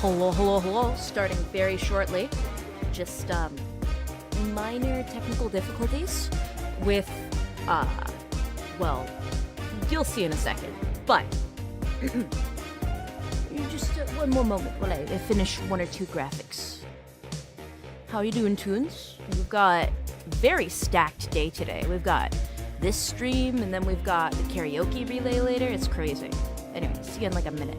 Hello, hello, hello. Starting very shortly. Just, minor technical difficulties with, well, you'll see in a second. But, just one more moment while I finish one or two graphics. How you doing, Toons? We've got a very stacked day today. We've got this stream, and then we've got the karaoke relay later. It's crazy. Anyway, see you in like a minute.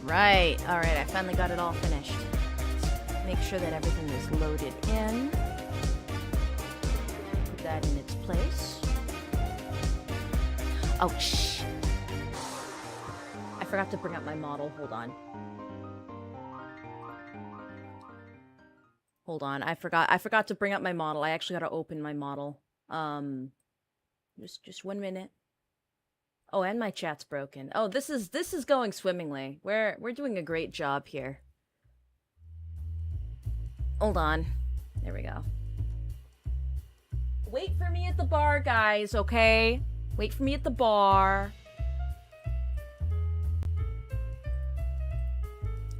Alright, I finally got it all finished. Make sure that everything is loaded in. Put that in its place. Oh, shh. I forgot to bring up my model. Hold on. Hold on. I forgot to bring up my model. I actually gotta open my model. Just 1 minute. Oh, and my chat's broken. Oh, this is going swimmingly. We're doing a great job here. Hold on. There we go. Wait for me at the bar, guys, okay? Wait for me at the bar.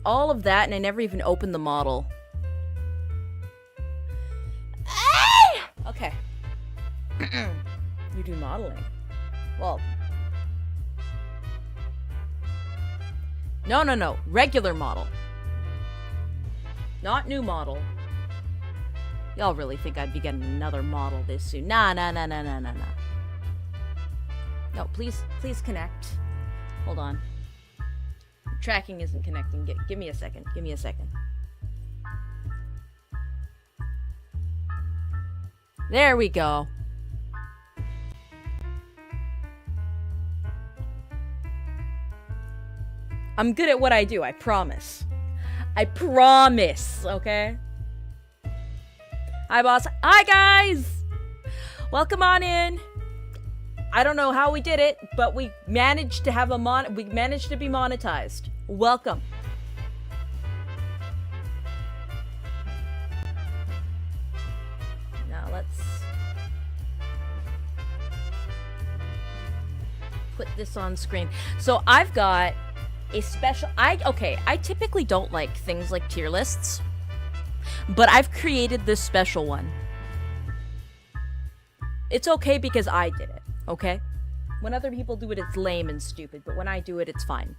All of that, and I never even opened the model. Okay. You do modeling. Well... No. Regular model. Not new model. Y'all really think I'd be getting another model this soon. Nah. No, please connect. Hold on. Tracking isn't connecting. Give me a second. Give me a second. There we go. I'm good at what I do, I promise. I promise, okay? Hi, boss. Hi, guys! Welcome on in. I don't know how we did it, but we managed to have be monetized. Welcome. put this on screen. So I've got a special, I typically don't like things like tier lists, but I've created this special one. It's okay because I did it, okay? When other people do it, it's lame and stupid, but when I do it, it's fine.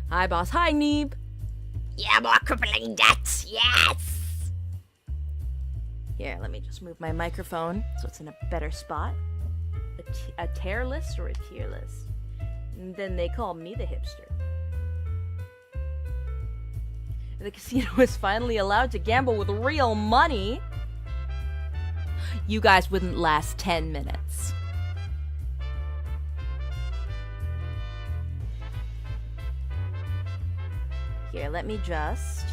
Hi, boss. Hi, Neeb. Yeah, more crippling debts. Yes! Here, let me just move my microphone so it's in a better spot. A tear list or a tier list? And then they call me the hipster. The casino is finally allowed to gamble with real money. You guys wouldn't last 10 minutes. Here, let me just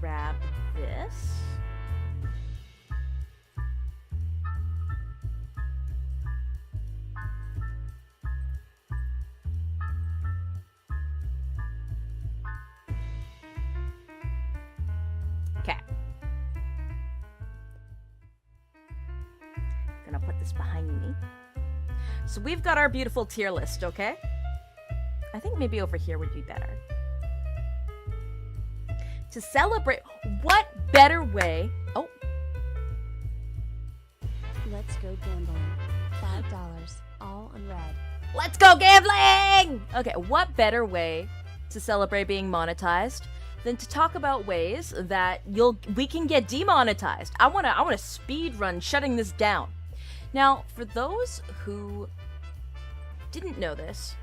grab this. Okay. Gonna put this behind me. So we've got our beautiful tier list, okay? I think maybe over here would be better. To celebrate, what better way? Oh. Let's go gambling. $5, all on red. Let's go gambling! Okay, what better way to celebrate being monetized than to talk about ways that we can get demonetized? I wanna speed run shutting this down. Now, for those who didn't know this,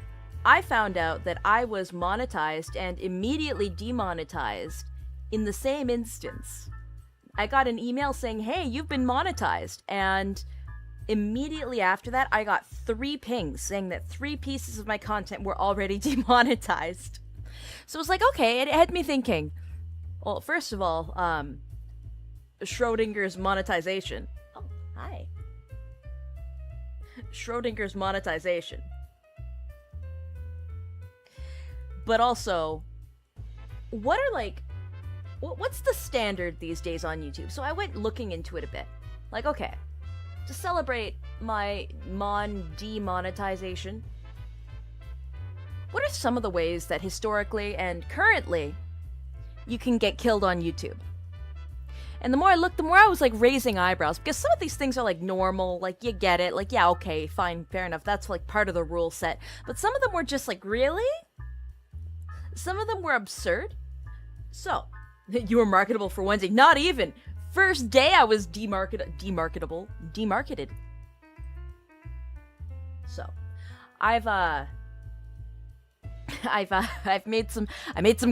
I found out that I was monetized and immediately demonetized in the same instance. I got an email saying, hey, you've been monetized, and immediately after that, I got 3 pings saying that 3 pieces of my content were already demonetized. So it was like, okay, it had me thinking, well, first of all, Schrodinger's monetization. Oh, hi. Schrodinger's monetization. But also, what are like, what's the standard these days on YouTube? So I went looking into it a bit. Like, okay, to celebrate my demonetization, what are some of the ways that historically and currently you can get killed on YouTube? And the more I looked, the more I was like raising eyebrows, because some of these things are like normal, like you get it, like yeah, okay, fine, fair enough, that's like part of the rule set. But some of them were just like, really? Some of them were absurd. So, you were marketable for Wednesday. Not even. First day I was demarketed. So, I've made some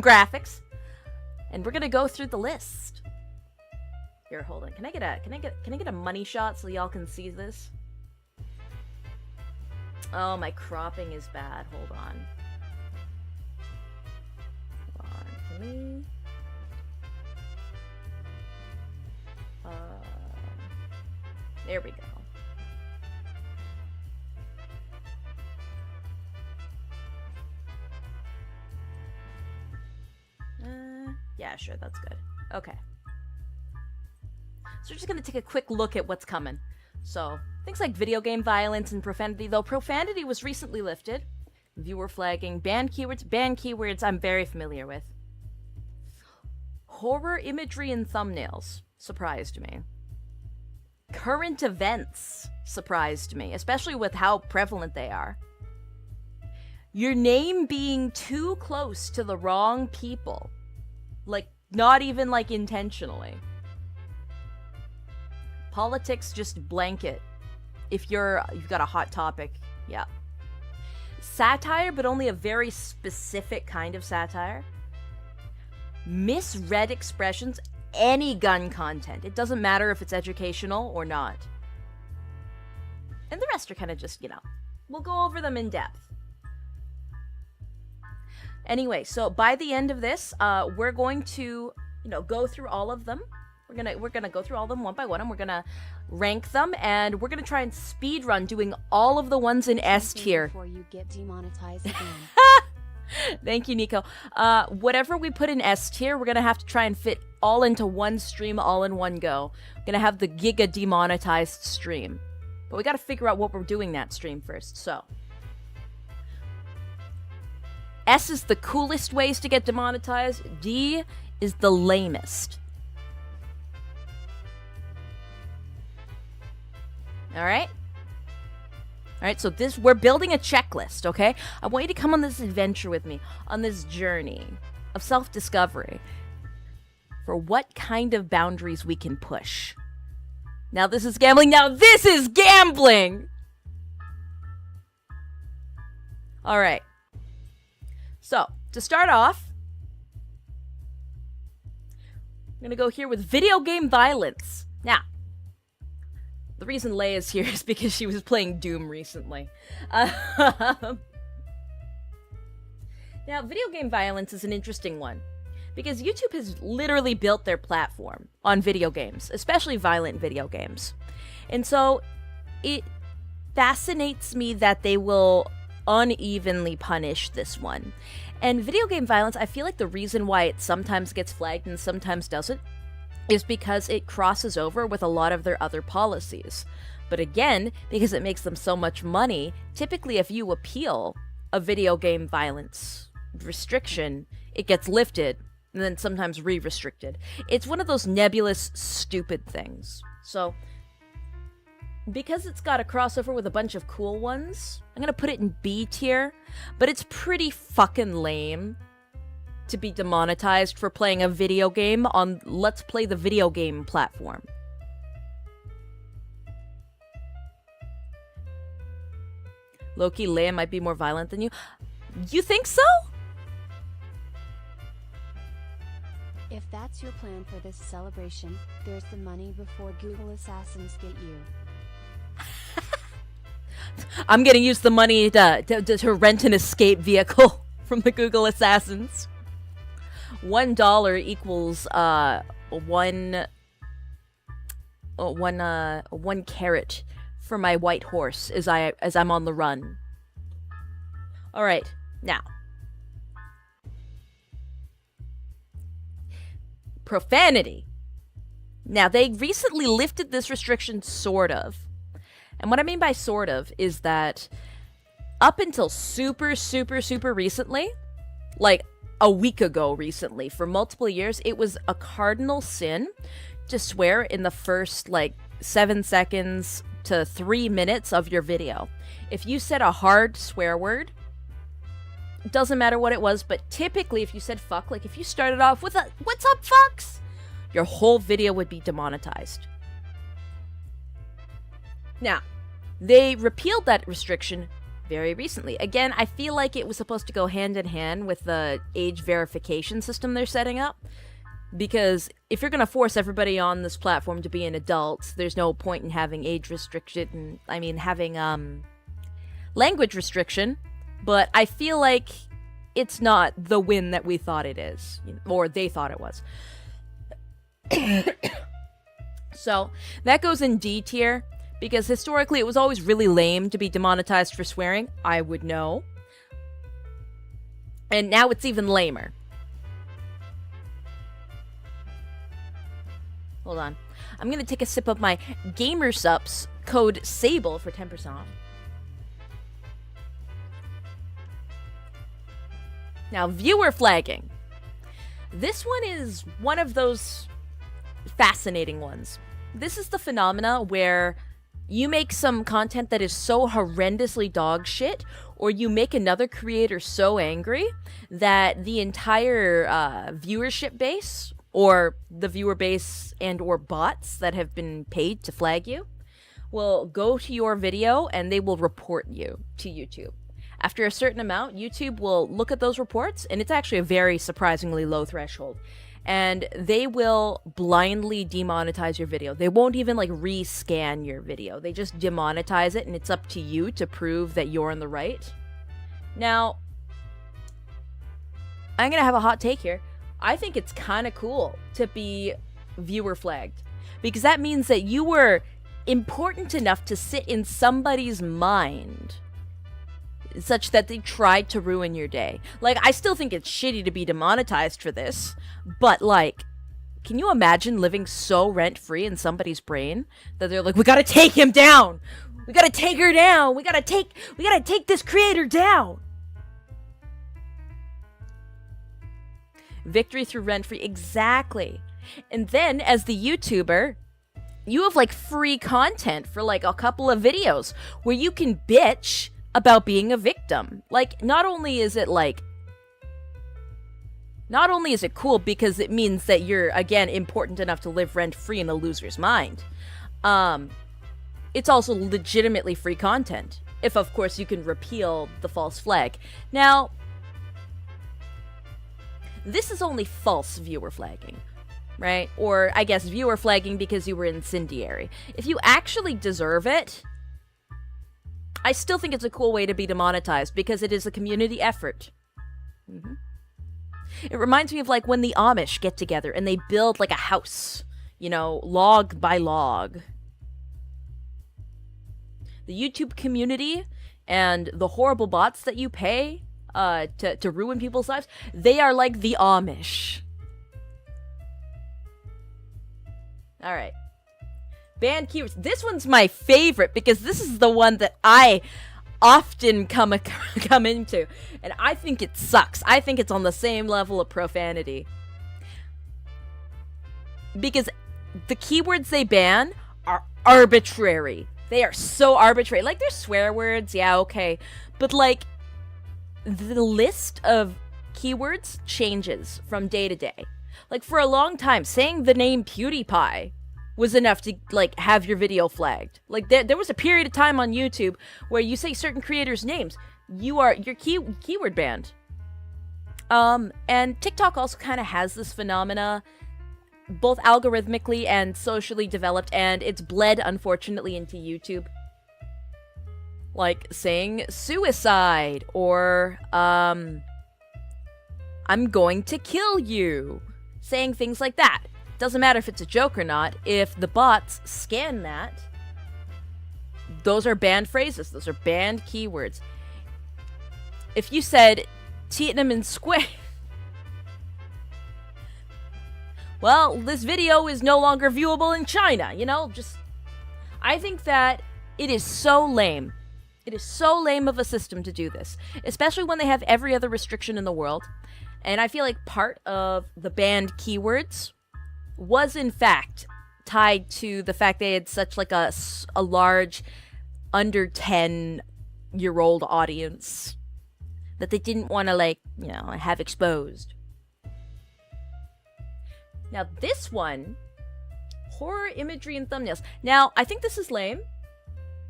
graphics, and we're gonna go through the list. Here, hold on. Can I get a money shot so y'all can see this? Oh, my cropping is bad. Hold on. There we go. Yeah, sure, that's good. Okay. So we're just gonna take a quick look at what's coming. So, things like video game violence and profanity, though profanity was recently lifted. Viewer flagging, banned keywords I'm very familiar with. Horror imagery and thumbnails surprised me. Current events surprised me, especially with how prevalent they are. Your name being too close to the wrong people. Like, not even like intentionally. Politics just blanket. If you've got a hot topic, yeah. Satire, but only a very specific kind of satire. Misread expressions, any gun content. It doesn't matter if it's educational or not. And the rest are kind of just, we'll go over them in depth. Anyway, so by the end of this, we're going to, go through all of them. We're gonna go through all of them one by one, and we're gonna rank them, and we're gonna try and speed run doing all of the ones in S tier. Before you get demonetized again. Thank you, Nico. Whatever we put in S tier, we're gonna have to try and fit all into one stream, all in one go. We're gonna have the Giga Demonetized stream. But we gotta figure out what we're doing that stream first, so. S is the coolest ways to get demonetized. D is the lamest. Alright? Alright, so we're building a checklist, okay? I want you to come on this adventure with me, on this journey of self-discovery for what kind of boundaries we can push. Now this is gambling. Now this is gambling! Alright. So, to start off, I'm gonna go here with video game violence. Now, the reason Leia's here is because she was playing Doom recently. Now, video game violence is an interesting one, because YouTube has literally built their platform on video games, especially violent video games. And so, it fascinates me that they will unevenly punish this one. And video game violence, I feel like the reason why it sometimes gets flagged and sometimes doesn't is because it crosses over with a lot of their other policies. But again, because it makes them so much money, typically if you appeal a video game violence restriction, it gets lifted and then sometimes re-restricted. It's one of those nebulous, stupid things. So, because it's got a crossover with a bunch of cool ones, I'm gonna put it in B tier, but it's pretty fucking lame to be demonetized for playing a video game on Let's Play the Video Game platform. Loki, Leia might be more violent than you. You think so? If that's your plan for this celebration, there's the money before Google assassins get you. I'm gonna use the money to rent an escape vehicle from the Google assassins. $1 equals one carrot for my white horse as I'm on the run. All right, now profanity. Now they recently lifted this restriction, sort of. And what I mean by sort of is that up until super recently, like a week ago recently, for multiple years, it was a cardinal sin to swear in the first, 7 seconds to 3 minutes of your video. If you said a hard swear word, it doesn't matter what it was, but typically if you said fuck, like if you started off with a, "What's up, fucks?" your whole video would be demonetized. Now, they repealed that restriction very recently. Again, I feel like it was supposed to go hand in hand with the age verification system they're setting up. Because if you're going to force everybody on this platform to be an adult, there's no point in having age restriction. I mean, having language restriction. But I feel like it's not the win that we thought it is. Or they thought it was. So, that goes in D tier. Because historically, it was always really lame to be demonetized for swearing. I would know. And now it's even lamer. Hold on. I'm going to take a sip of my GamerSups code SABLE for 10% off. Now, viewer flagging. This one is one of those fascinating ones. This is the phenomena where you make some content that is so horrendously dog shit, or you make another creator so angry that the entire viewership base, or the viewer base and or bots that have been paid to flag you, will go to your video and they will report you to YouTube. After a certain amount, YouTube will look at those reports, and it's actually a very surprisingly low threshold. And they will blindly demonetize your video. They won't even rescan your video. They just demonetize it, and it's up to you to prove that you're in the right. Now, I'm gonna have a hot take here. I think it's kind of cool to be viewer flagged, because that means that you were important enough to sit in somebody's mind such that they tried to ruin your day. Like, I still think it's shitty to be demonetized for this, but like, can you imagine living so rent-free in somebody's brain that they're like, we gotta take him down! We gotta take her down! We gotta take this creator down! Victory through rent-free, exactly. And then, as the YouTuber, you have like free content for like a couple of videos where you can bitch about being a victim. Like, not only is it cool because it means that you're, again, important enough to live rent-free in the loser's mind, it's also legitimately free content. If, of course, you can repeal the false flag. Now, this is only false viewer flagging, right? Or, I guess, viewer flagging because you were incendiary. If you actually deserve it, I still think it's a cool way to be demonetized because it is a community effort. Mm-hmm. It reminds me of like when the Amish get together and they build like a house, you know, log by log. The YouTube community and the horrible bots that you pay to ruin people's lives, they are like the Amish. Alright. Banned keywords. This one's my favorite because this is the one that I often come into, and I think it sucks. I think it's on the same level of profanity. Because the keywords they ban are arbitrary. They are so arbitrary. Like, there's swear words, yeah, okay. But, like, the list of keywords changes from day to day. Like, for a long time, saying the name PewDiePie was enough to, like, have your video flagged. Like, there was a period of time on YouTube where you say certain creators' names, you're keyword banned. And TikTok also kind of has this phenomena, both algorithmically and socially developed, and it's bled, unfortunately, into YouTube. Like, saying suicide, or, I'm going to kill you. Saying things like that. Doesn't matter if it's a joke or not. If the bots scan that, those are banned phrases. Those are banned keywords. If you said Tiananmen Square, well, this video is no longer viewable in China, you know? Just, I think that it is so lame. It is so lame of a system to do this, especially when they have every other restriction in the world. And I feel like part of the banned keywords was in fact tied to the fact they had such like a large under 10-year-old audience that they didn't want to, like, you know, have exposed. Now this one, horror imagery and thumbnails. Now, I think this is lame,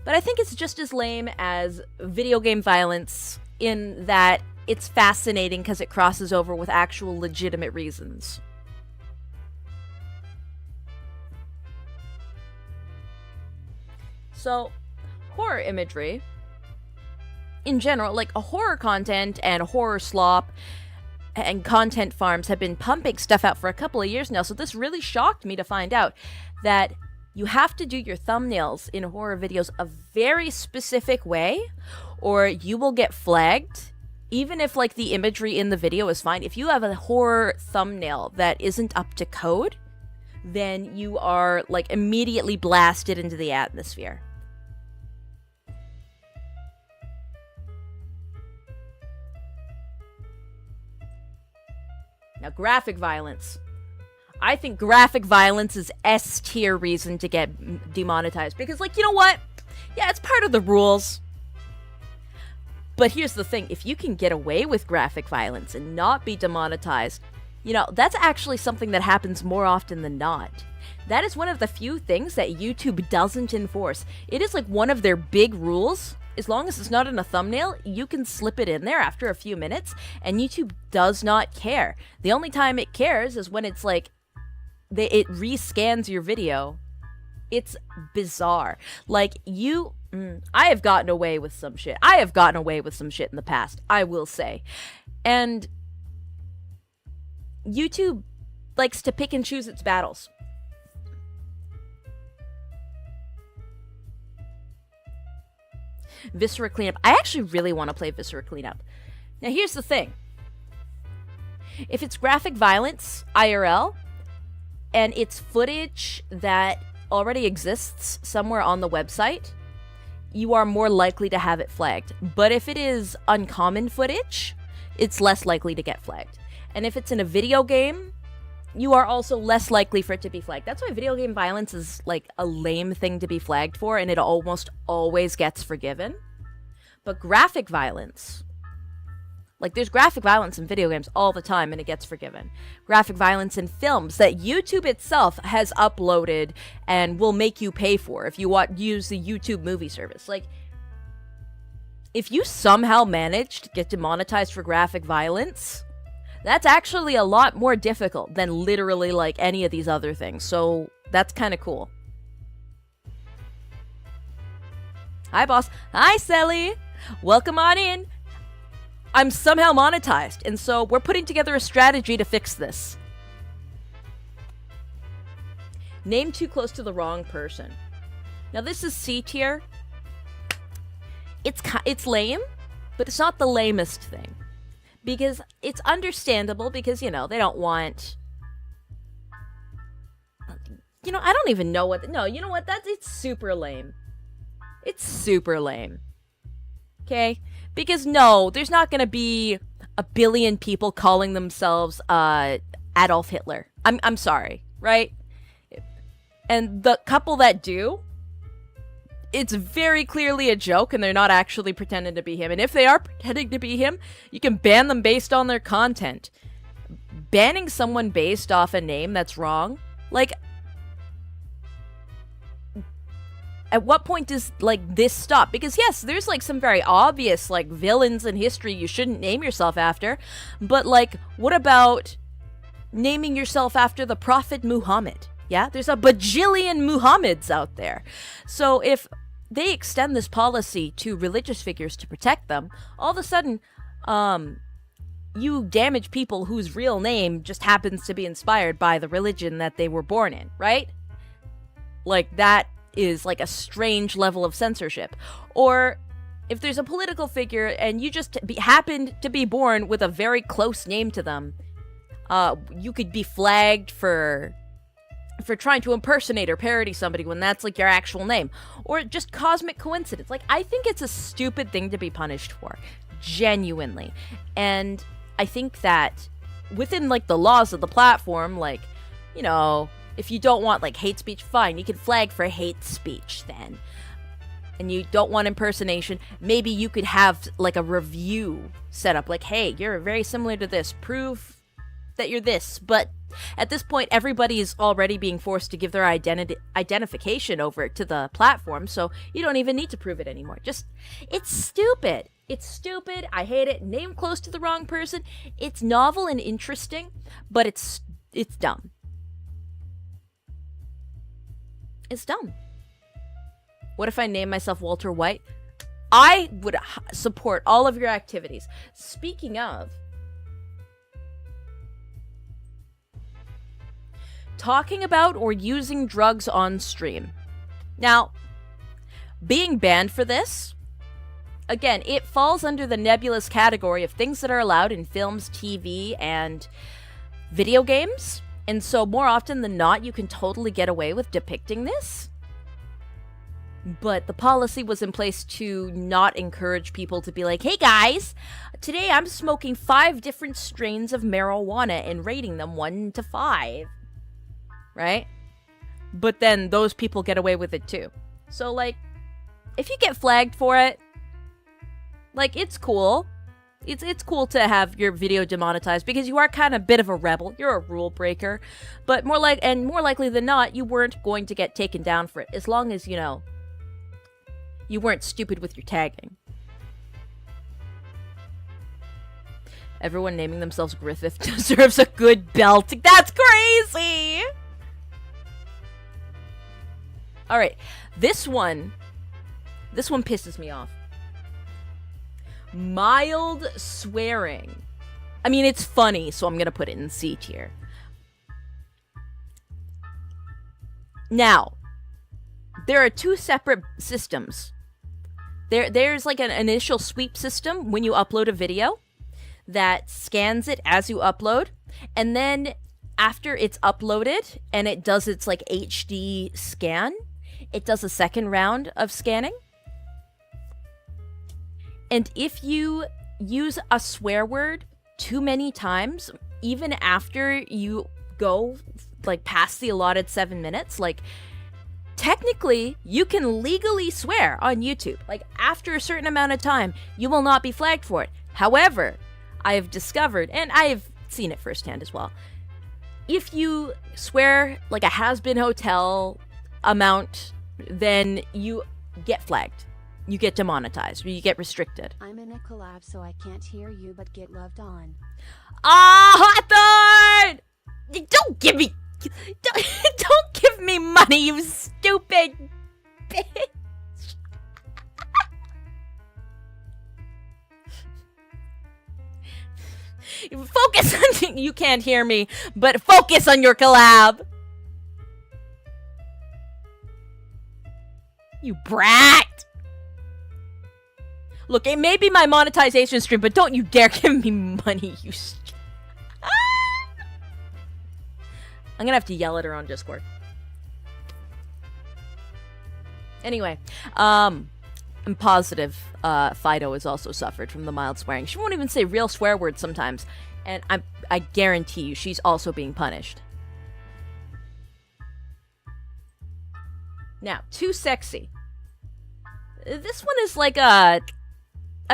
but I think it's just as lame as video game violence in that it's fascinating because it crosses over with actual legitimate reasons. So, horror imagery, in general, like horror content and horror slop and content farms have been pumping stuff out for a couple of years now, so this really shocked me to find out that you have to do your thumbnails in horror videos a very specific way, or you will get flagged, even if, like, the imagery in the video is fine. If you have a horror thumbnail that isn't up to code, then you are, like, immediately blasted into the atmosphere. Now, graphic violence. I think graphic violence is S-tier reason to get demonetized. Because, like, you know what? Yeah, it's part of the rules. But here's the thing. If you can get away with graphic violence and not be demonetized, you know, that's actually something that happens more often than not. That is one of the few things that YouTube doesn't enforce. It is, like, one of their big rules. As long as it's not in a thumbnail, you can slip it in there after a few minutes, and YouTube does not care. The only time it cares is when it's like, it rescans your video. It's bizarre. Like, I have gotten away with some shit. I have gotten away with some shit in the past, I will say. And YouTube likes to pick and choose its battles. Viscera Cleanup. I actually really want to play Viscera Cleanup. Now, here's the thing. If it's graphic violence, IRL, and it's footage that already exists somewhere on the website, you are more likely to have it flagged. But if it is uncommon footage, it's less likely to get flagged. And if it's in a video game, you are also less likely for it to be flagged. That's why video game violence is like a lame thing to be flagged for, and it almost always gets forgiven. But graphic violence, like there's graphic violence in video games all the time and it gets forgiven. Graphic violence in films that YouTube itself has uploaded and will make you pay for if you use the YouTube movie service. Like, if you somehow manage to get demonetized for graphic violence, that's actually a lot more difficult than literally like any of these other things. So that's kind of cool. Hi, boss. Hi, Sally. Welcome on in. I'm somehow monetized, and so we're putting together a strategy to fix this. Name too close to the wrong person. Now this is C tier. It's lame, but it's not the lamest thing. Because it's understandable because, you know, they don't want... You know, I don't even know what... No, you know what? It's super lame. It's super lame. Okay? Because no, there's not gonna be a billion people calling themselves Adolf Hitler. I'm sorry, right? And the couple that do, it's very clearly a joke and they're not actually pretending to be him. And if they are pretending to be him, you can ban them based on their content. Banning someone based off a name that's wrong, like, at what point does, like, this stop? Because, yes, there's, like, some very obvious, like, villains in history you shouldn't name yourself after. But, like, what about naming yourself after the Prophet Muhammad? Yeah? There's a bajillion Muhammads out there. So if they extend this policy to religious figures to protect them, all of a sudden, you damage people whose real name just happens to be inspired by the religion that they were born in, right? Like, that is like a strange level of censorship. Or if there's a political figure and you just happened to be born with a very close name to them, you could be flagged for trying to impersonate or parody somebody when that's like your actual name. Or just cosmic coincidence. Like, I think it's a stupid thing to be punished for. Genuinely. And I think that within like the laws of the platform, like, you know, if you don't want, like, hate speech, fine. You can flag for hate speech, then. And you don't want impersonation, maybe you could have, like, a review set up. Like, hey, you're very similar to this. Prove that you're this. But at this point, everybody is already being forced to give their identification over to the platform, so you don't even need to prove it anymore. Just, it's stupid. It's stupid. I hate it. Name close to the wrong person. It's novel and interesting, but it's dumb. It's dumb. What if I name myself Walter White? I would support all of your activities. Speaking of, talking about or using drugs on stream. Now, being banned for this, again, it falls under the nebulous category of things that are allowed in films, TV, and video games. And so more often than not, you can totally get away with depicting this. But the policy was in place to not encourage people to be like, hey guys, today I'm smoking 5 different strains of marijuana and rating them 1 to 5. Right? But then those people get away with it too. So, like, if you get flagged for it, like, it's cool. It's cool to have your video demonetized because you are kind of a bit of a rebel. You're a rule breaker. But more likely than not, you weren't going to get taken down for it. As long as, you know, you weren't stupid with your tagging. Everyone naming themselves Griffith deserves a good belt. That's crazy! Alright, this one pisses me off. Mild swearing. I mean, it's funny, so I'm gonna put it in C tier. Now, there are 2 separate systems There's like an initial sweep system when you upload a video that scans it as you upload, and then after it's uploaded and it does its like HD scan, it does a second round of scanning. And if you use a swear word too many times, even after you go like past the allotted 7 minutes, like technically you can legally swear on YouTube. Like after a certain amount of time, you will not be flagged for it. However, I have discovered, and I have seen it firsthand as well, if you swear like a has-been hotel amount, then you get flagged. You get demonetized, or you get restricted. I'm in a collab, so I can't hear you, but get loved on. Hawthorne! Don't give me... Don't give me money, you stupid bitch! Focus on... You can't hear me, but focus on your collab! You brat! Look, it may be my monetization stream, but don't you dare give me money, you I'm gonna have to yell at her on Discord. Anyway, I'm positive Fido has also suffered from the mild swearing. She won't even say real swear words sometimes, and I guarantee you she's also being punished. Now, too sexy. This one is like a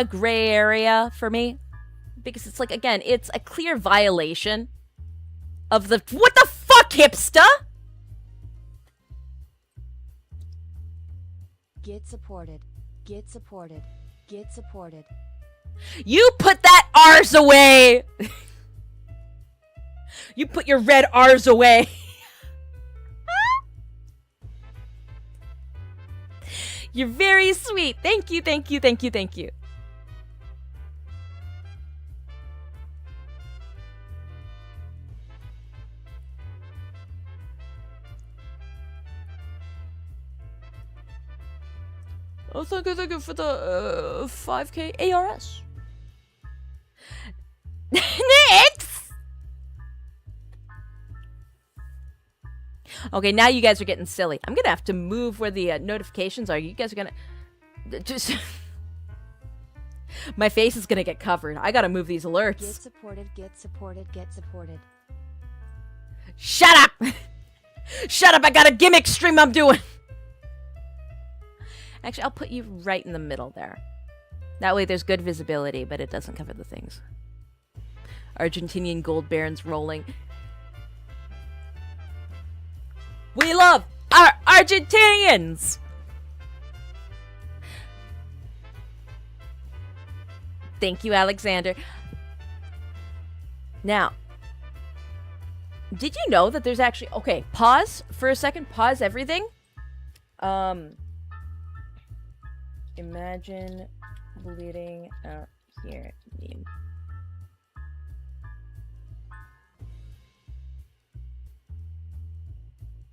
gray area for me, because it's like, again, it's a clear violation of the... What the fuck, hipster? Get supported. Get supported. Get supported. You put that R's away! You put your red R's away. You're very sweet. Thank you, thank you, thank you, thank you. Oh, thank you for the 5K ARS. Next! Okay, now you guys are getting silly. I'm gonna have to move where the notifications are. You guys are gonna... Just... My face is gonna get covered. I gotta move these alerts. Get supported, get supported, get supported. Shut up! Shut up, I got a gimmick stream I'm doing! Actually, I'll put you right in the middle there. That way there's good visibility, but it doesn't cover the things. Argentinian gold barons rolling. We love our Argentinians! Thank you, Alexander. Now, did you know that there's actually... Okay, pause for a second. Pause everything. Imagine bleeding out here. Meme.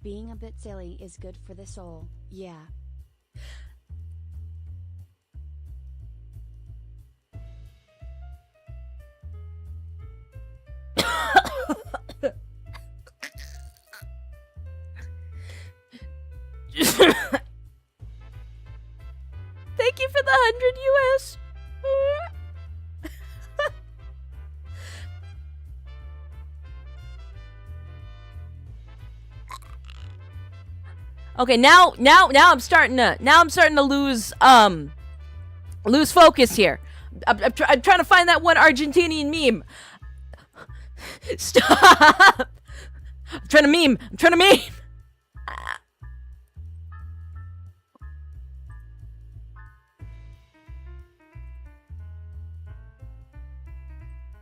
Being a bit silly is good for the soul, yeah. Thank you for the 100 US. Okay, now I'm starting to lose focus here. I'm trying to find that one Argentinian meme. Stop. I'm trying to meme.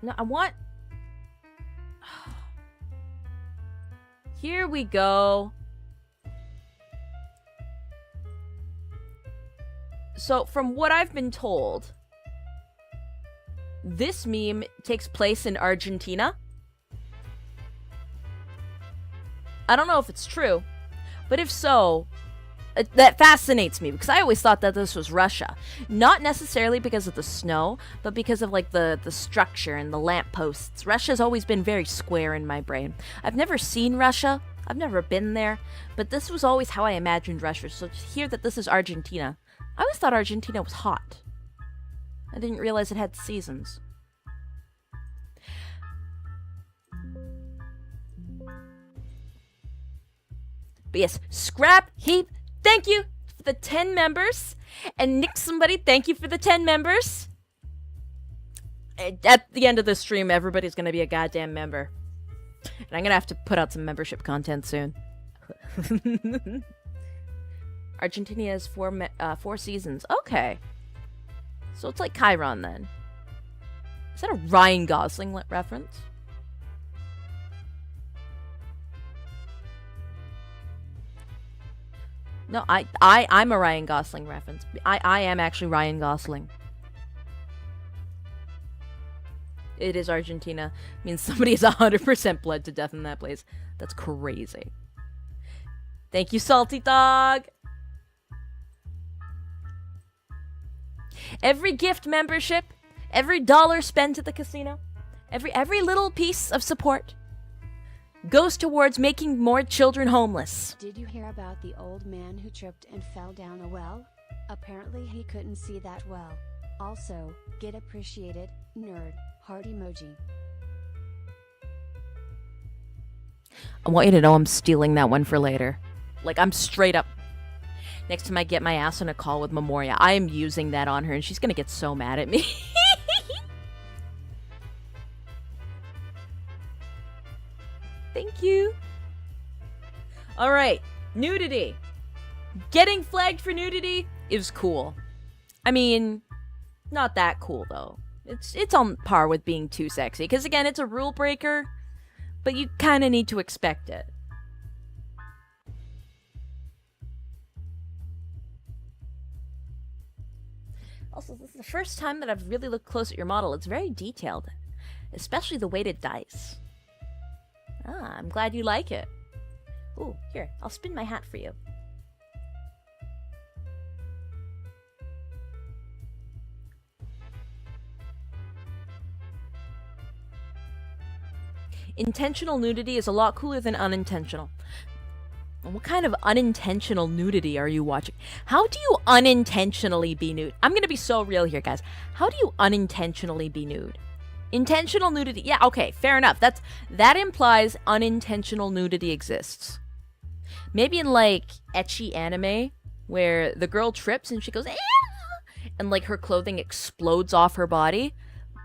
No, I want... Here we go. So, from what I've been told, this meme takes place in Argentina. I don't know if it's true, but if so, that fascinates me because I always thought that this was Russia. Not necessarily because of the snow, but because of like the structure and the lampposts. Russia's always been very square in my brain. I've never seen Russia. I've never been there, but this was always how I imagined Russia. So to hear that this is Argentina, I always thought Argentina was hot. I didn't realize it had seasons. But yes, Scrap Heap, thank you for the 10 members. And Nick somebody, thank you for the 10 members. At the end of the stream, everybody's going to be a goddamn member. And I'm going to have to put out some membership content soon. Argentina has 4 seasons. Okay. So it's like Chiron then. Is that a Ryan Gosling reference? No, I'm a Ryan Gosling reference. I am actually Ryan Gosling. It is Argentina. Means somebody is 100% bled to death in that place. That's crazy. Thank you, Salty Dog. Every gift membership, every dollar spent at the casino, every little piece of support goes towards making more children homeless. Did you hear about the old man who tripped and fell down a well? Apparently he couldn't see that well. Also, get appreciated, nerd, heart emoji. I want you to know I'm stealing that one for later. Like, I'm straight up. Next time I get my ass on a call with Memoria, I am using that on her and she's gonna get so mad at me. Thank you. Alright, nudity. Getting flagged for nudity is cool. I mean, not that cool though. It's on par with being too sexy. Because again, it's a rule breaker, but you kind of need to expect it. Also, this is the first time that I've really looked close at your model. It's very detailed, especially the weighted dice. Ah, I'm glad you like it. Ooh, here, I'll spin my hat for you. Intentional nudity is a lot cooler than unintentional. What kind of unintentional nudity are you watching? How do you unintentionally be nude? I'm gonna be so real here, guys. How do you unintentionally be nude? Intentional nudity, yeah, okay, fair enough. That implies unintentional nudity exists. Maybe in like ecchi anime, where the girl trips and she goes, "Aah!" and like her clothing explodes off her body.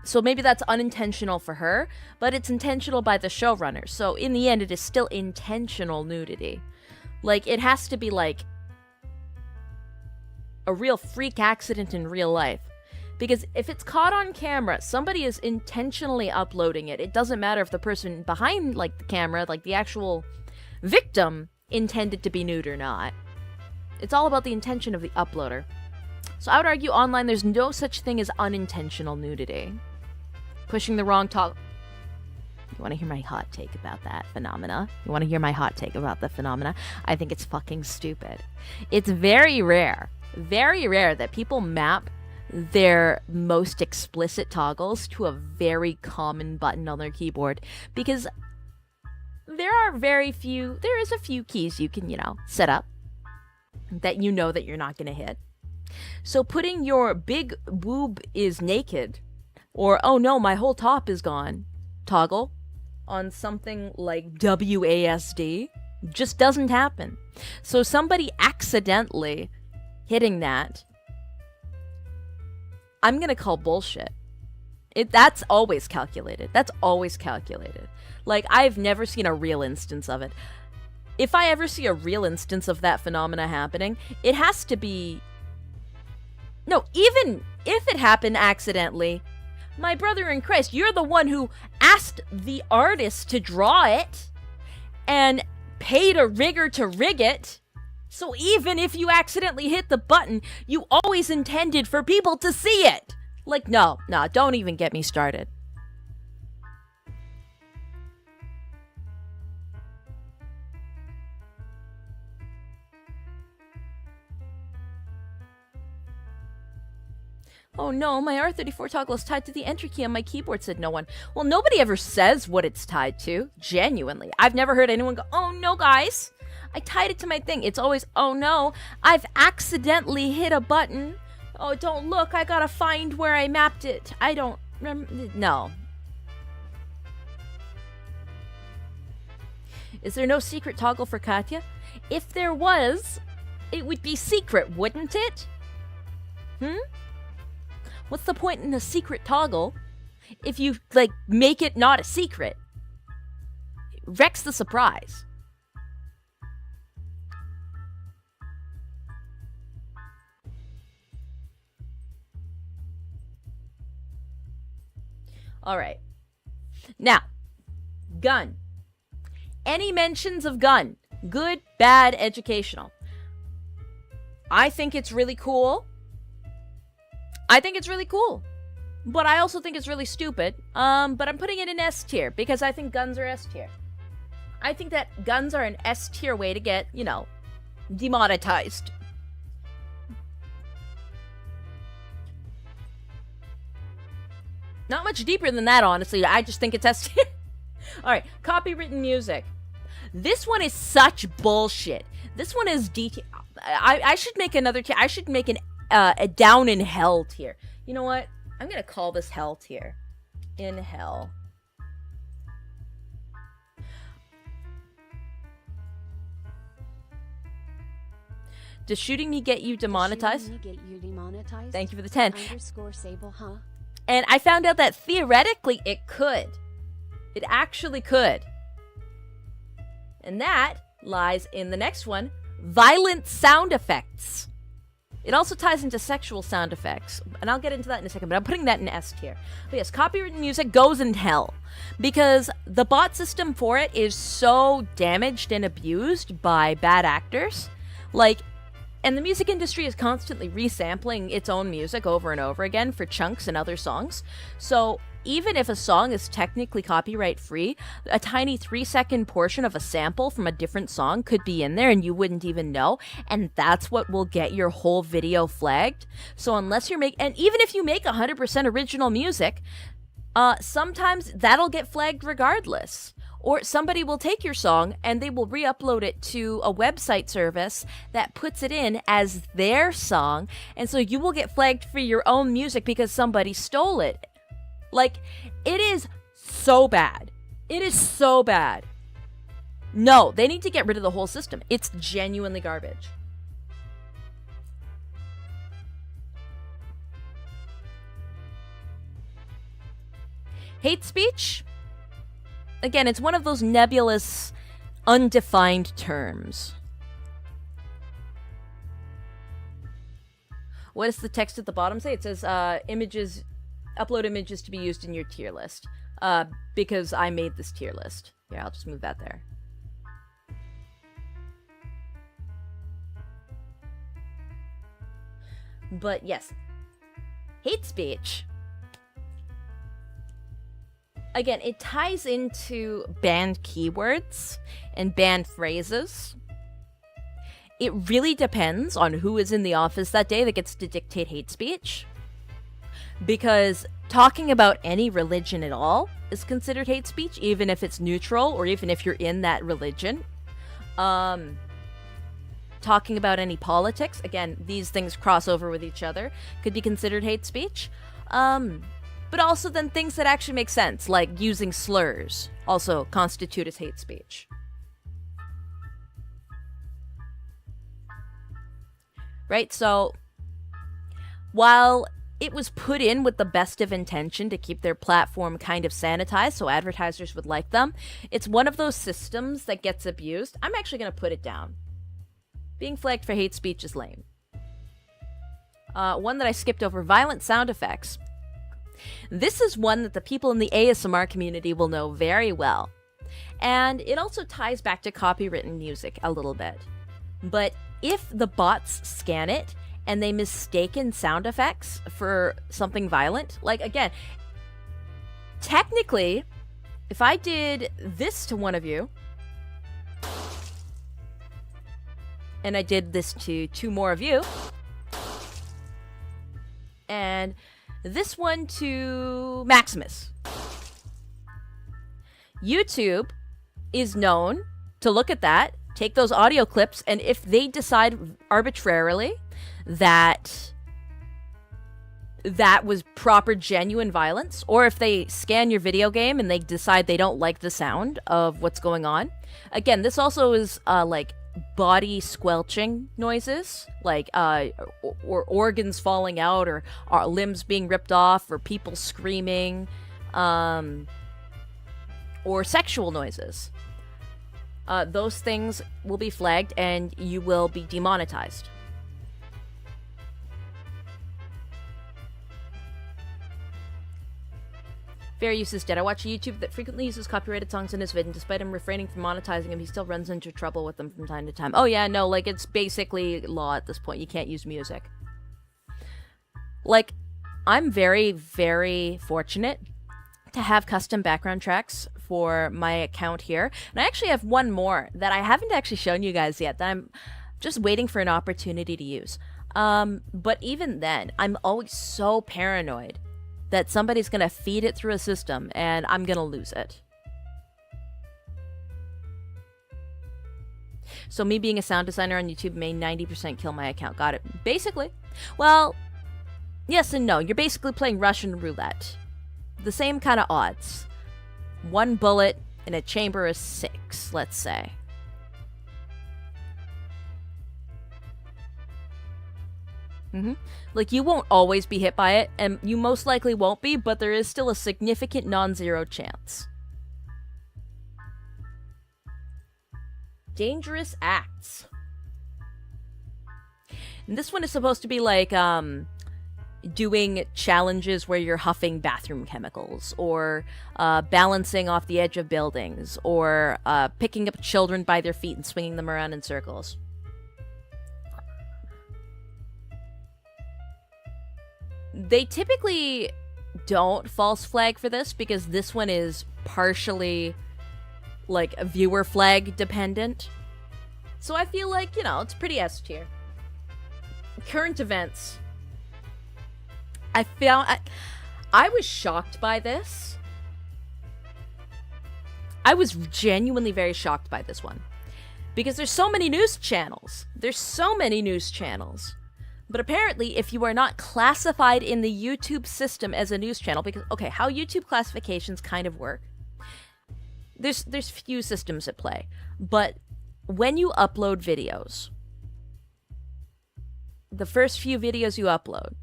So maybe that's unintentional for her, but it's intentional by the showrunner. So in the end, it is still intentional nudity. Like, it has to be like a real freak accident in real life. Because if it's caught on camera, somebody is intentionally uploading it. It doesn't matter if the person behind, like, the camera, like the actual victim, intended to be nude or not. It's all about the intention of the uploader. So I would argue online there's no such thing as unintentional nudity. Pushing the wrong talk. You want to hear my hot take about that phenomena? You want to hear my hot take about the phenomena? I think it's fucking stupid. It's very rare that people map their most explicit toggles to a very common button on their keyboard, because there is a few keys you can, set up that that you're not going to hit. So putting your big boob is naked, or oh no, my whole top is gone, toggle on something like WASD just doesn't happen. So somebody accidentally hitting that, I'm gonna call bullshit. That's always calculated. Like, I've never seen a real instance of it. If I ever see a real instance of that phenomena happening, it has to be... No, even if it happened accidentally, my brother in Christ, you're the one who asked the artist to draw it and paid a rigger to rig it. So even if you accidentally hit the button, you always intended for people to see it. Like, no, don't even get me started. Oh no, my R34 toggle is tied to the enter key on my keyboard, said no one. Well, nobody ever says what it's tied to, genuinely. I've never heard anyone go, oh no, guys, I tied it to my thing. It's always, oh no, I've accidentally hit a button. Oh, don't look, I gotta find where I mapped it. I don't remember. No. Is there no secret toggle for Katya? If there was, it would be secret, wouldn't it? What's the point in a secret toggle if you, like, make it not a secret? It wrecks the surprise. All right. Now, gun. Any mentions of gun, good, bad, educational. I think it's really cool. But I also think it's really stupid. But I'm putting it in S tier because I think guns are S tier. I think that guns are an S tier way to get, you know, demonetized. Not much deeper than that, honestly. I just think it's S tier. Alright, copywritten music. This one is such bullshit. This one is I should make another tier. I should make a down in hell tier. You know what? I'm gonna call this hell tier. In hell. Does shooting me get you demonetized? Thank you for the 10. _Sable, huh? And I found out that theoretically it could. It actually could. And that lies in the next one, violent sound effects. It also ties into sexual sound effects, and I'll get into that in a second, but I'm putting that in S tier. But yes, copywritten music goes in hell, because the bot system for it is so damaged and abused by bad actors. Like, and the music industry is constantly resampling its own music over and over again for chunks and other songs. So even if a song is technically copyright free, a tiny 3-second portion of a sample from a different song could be in there and you wouldn't even know. And that's what will get your whole video flagged. So unless you're and even if you make 100% original music, sometimes that'll get flagged regardless. Or somebody will take your song and they will re-upload it to a website service that puts it in as their song. And so you will get flagged for your own music because somebody stole it. Like, it is so bad. It is so bad. No, they need to get rid of the whole system. It's genuinely garbage. Hate speech? Again, it's one of those nebulous, undefined terms. What does the text at the bottom say? It says, images, upload images to be used in your tier list. Because I made this tier list. Here, I'll just move that there. But yes, hate speech. Again, it ties into banned keywords and banned phrases. It really depends on who is in the office that day that gets to dictate hate speech. Because talking about any religion at all is considered hate speech, even if it's neutral or even if you're in that religion. Talking about any politics, again, these things cross over with each other, could be considered hate speech. But also then things that actually make sense, like using slurs, also constitute as hate speech. Right? So, while it was put in with the best of intention to keep their platform kind of sanitized so advertisers would like them, it's one of those systems that gets abused. I'm actually going to put it down. Being flagged for hate speech is lame. One that I skipped over, violent sound effects. This is one that the people in the ASMR community will know very well. And it also ties back to copywritten music a little bit. But if the bots scan it and they mistaken sound effects for something violent, like again, technically, if I did this to one of you, and I did this to 2 more of you, and this one to Maximus. YouTube is known to look at that, take those audio clips, and if they decide arbitrarily that that was proper, genuine violence, or if they scan your video game and they decide they don't like the sound of what's going on. Again, this also is like body squelching noises, like or organs falling out, or limbs being ripped off, or people screaming, or sexual noises. Those things will be flagged and you will be demonetized. Fair use is dead. I watch a YouTube that frequently uses copyrighted songs in his vid, and despite him refraining from monetizing them, he still runs into trouble with them from time to time. Oh yeah, no, like, it's basically law at this point. You can't use music. Like, I'm very, very fortunate to have custom background tracks for my account here. And I actually have one more that I haven't actually shown you guys yet, that I'm just waiting for an opportunity to use. But even then, I'm always so paranoid that somebody's gonna feed it through a system and I'm gonna lose it. So me being a sound designer on YouTube may 90% kill my account. Got it. Basically. Well, yes and no. You're basically playing Russian roulette. The same kind of odds. 1 bullet in a chamber of 6, let's say. Like, you won't always be hit by it, and you most likely won't be, but there is still a significant non-zero chance. Dangerous acts. And this one is supposed to be like, doing challenges where you're huffing bathroom chemicals, or balancing off the edge of buildings, or picking up children by their feet and swinging them around in circles. They typically don't false flag for this because this one is partially like viewer flag dependent. So I feel like, you know, it's pretty S tier. Current events. I was shocked by this. I was genuinely very shocked by this one. Because there's so many news channels. But apparently, if you are not classified in the YouTube system as a news channel, because, okay, how YouTube classifications kind of work, there's few systems at play. But when you upload videos, the first few videos you upload,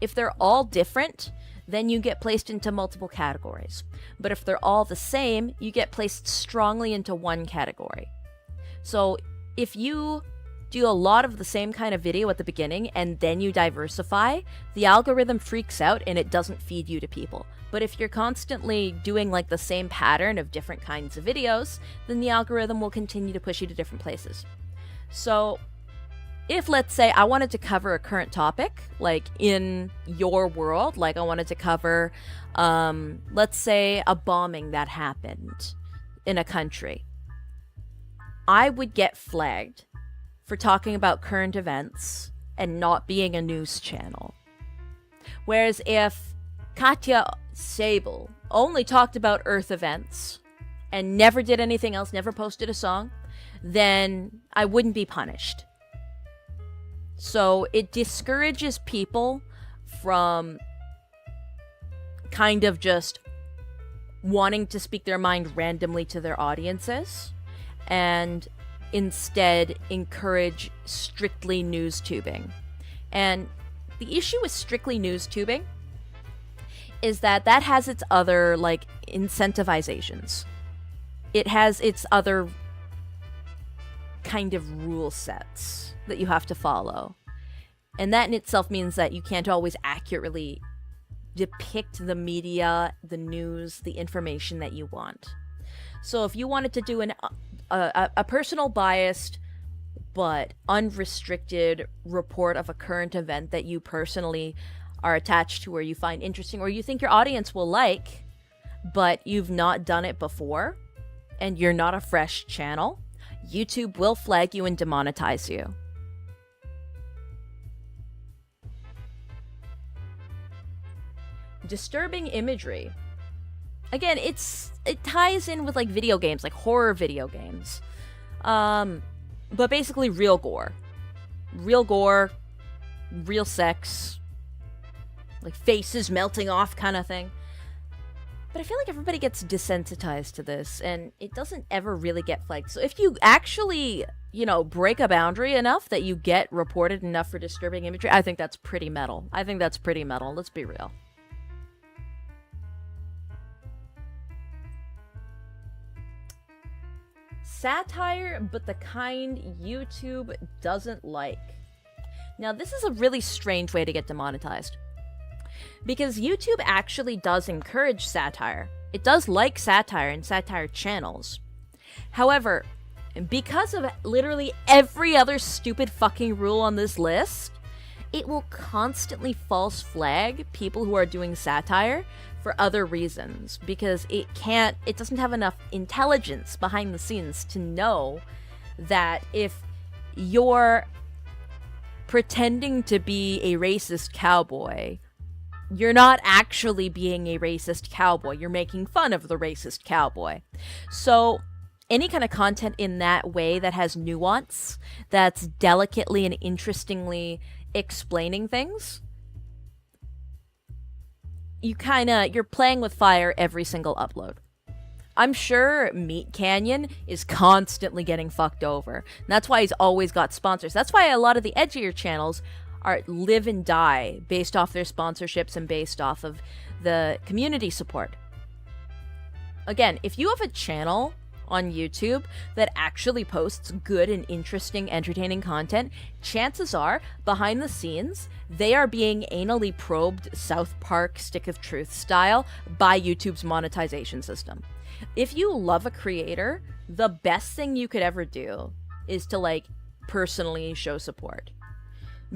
if they're all different, then you get placed into multiple categories. But if they're all the same, you get placed strongly into one category. So if you do a lot of the same kind of video at the beginning and then you diversify, the algorithm freaks out and it doesn't feed you to people. But if you're constantly doing like the same pattern of different kinds of videos, then the algorithm will continue to push you to different places. So if, let's say, I wanted to cover a current topic, like in your world, like I wanted to cover, let's say, a bombing that happened in a country, I would get flagged for talking about current events and not being a news channel. Whereas if KATYA SABLE only talked about Earth events and never did anything else, never posted a song, then I wouldn't be punished. So it discourages people from kind of just wanting to speak their mind randomly to their audiences, and instead encourage strictly news tubing. And the issue with strictly news tubing is that that has its other, like, incentivizations. It has its other kind of rule sets that you have to follow. And that in itself means that you can't always accurately depict the media, the news, the information that you want. So if you wanted to do a personal biased but unrestricted report of a current event that you personally are attached to or you find interesting or you think your audience will like, but you've not done it before and you're not a fresh channel, YouTube will flag you and demonetize you. disturbing imagery. Again, it ties in with like video games, like horror video games. But basically real gore. Real gore, real sex, like faces melting off kind of thing. But I feel like everybody gets desensitized to this, and it doesn't ever really get flagged. So if you actually, you know, break a boundary enough that you get reported enough for disturbing imagery, I think that's pretty metal. Let's be real. Satire, but the kind YouTube doesn't like. Now, this is a really strange way to get demonetized. Because YouTube actually does encourage satire. It does like satire and satire channels. However, because of literally every other stupid fucking rule on this list, it will constantly false flag people who are doing satire for other reasons, because it doesn't have enough intelligence behind the scenes to know that if you're pretending to be a racist cowboy, you're not actually being a racist cowboy. You're making fun of the racist cowboy. So any kind of content in that way that has nuance, that's delicately and interestingly explaining things, you're playing with fire every single upload. I'm sure Meat Canyon is constantly getting fucked over. And that's why he's always got sponsors. That's why a lot of the edgier channels live and die based off their sponsorships and based off of the community support. Again, if you have a channel on YouTube that actually posts good and interesting, entertaining content, chances are, behind the scenes, they are being anally probed South Park Stick of Truth style by YouTube's monetization system. If you love a creator, the best thing you could ever do is to, like, personally show support.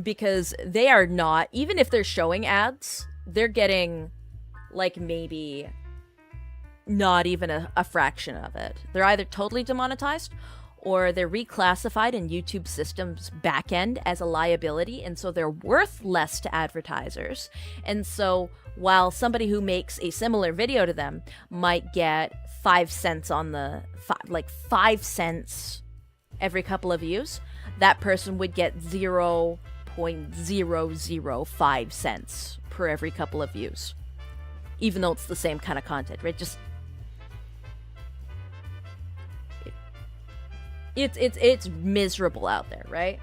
Because they are not, even if they're showing ads, they're getting, like, maybe not even a fraction of it. They're either totally demonetized or they're reclassified in YouTube system's backend as a liability, and so they're worth less to advertisers. And so while somebody who makes a similar video to them might get 5 cents on the 5 cents every couple of views, that person would get 0.005 cents per every couple of views, even though it's the same kind of content, right? Just it's miserable out there, right?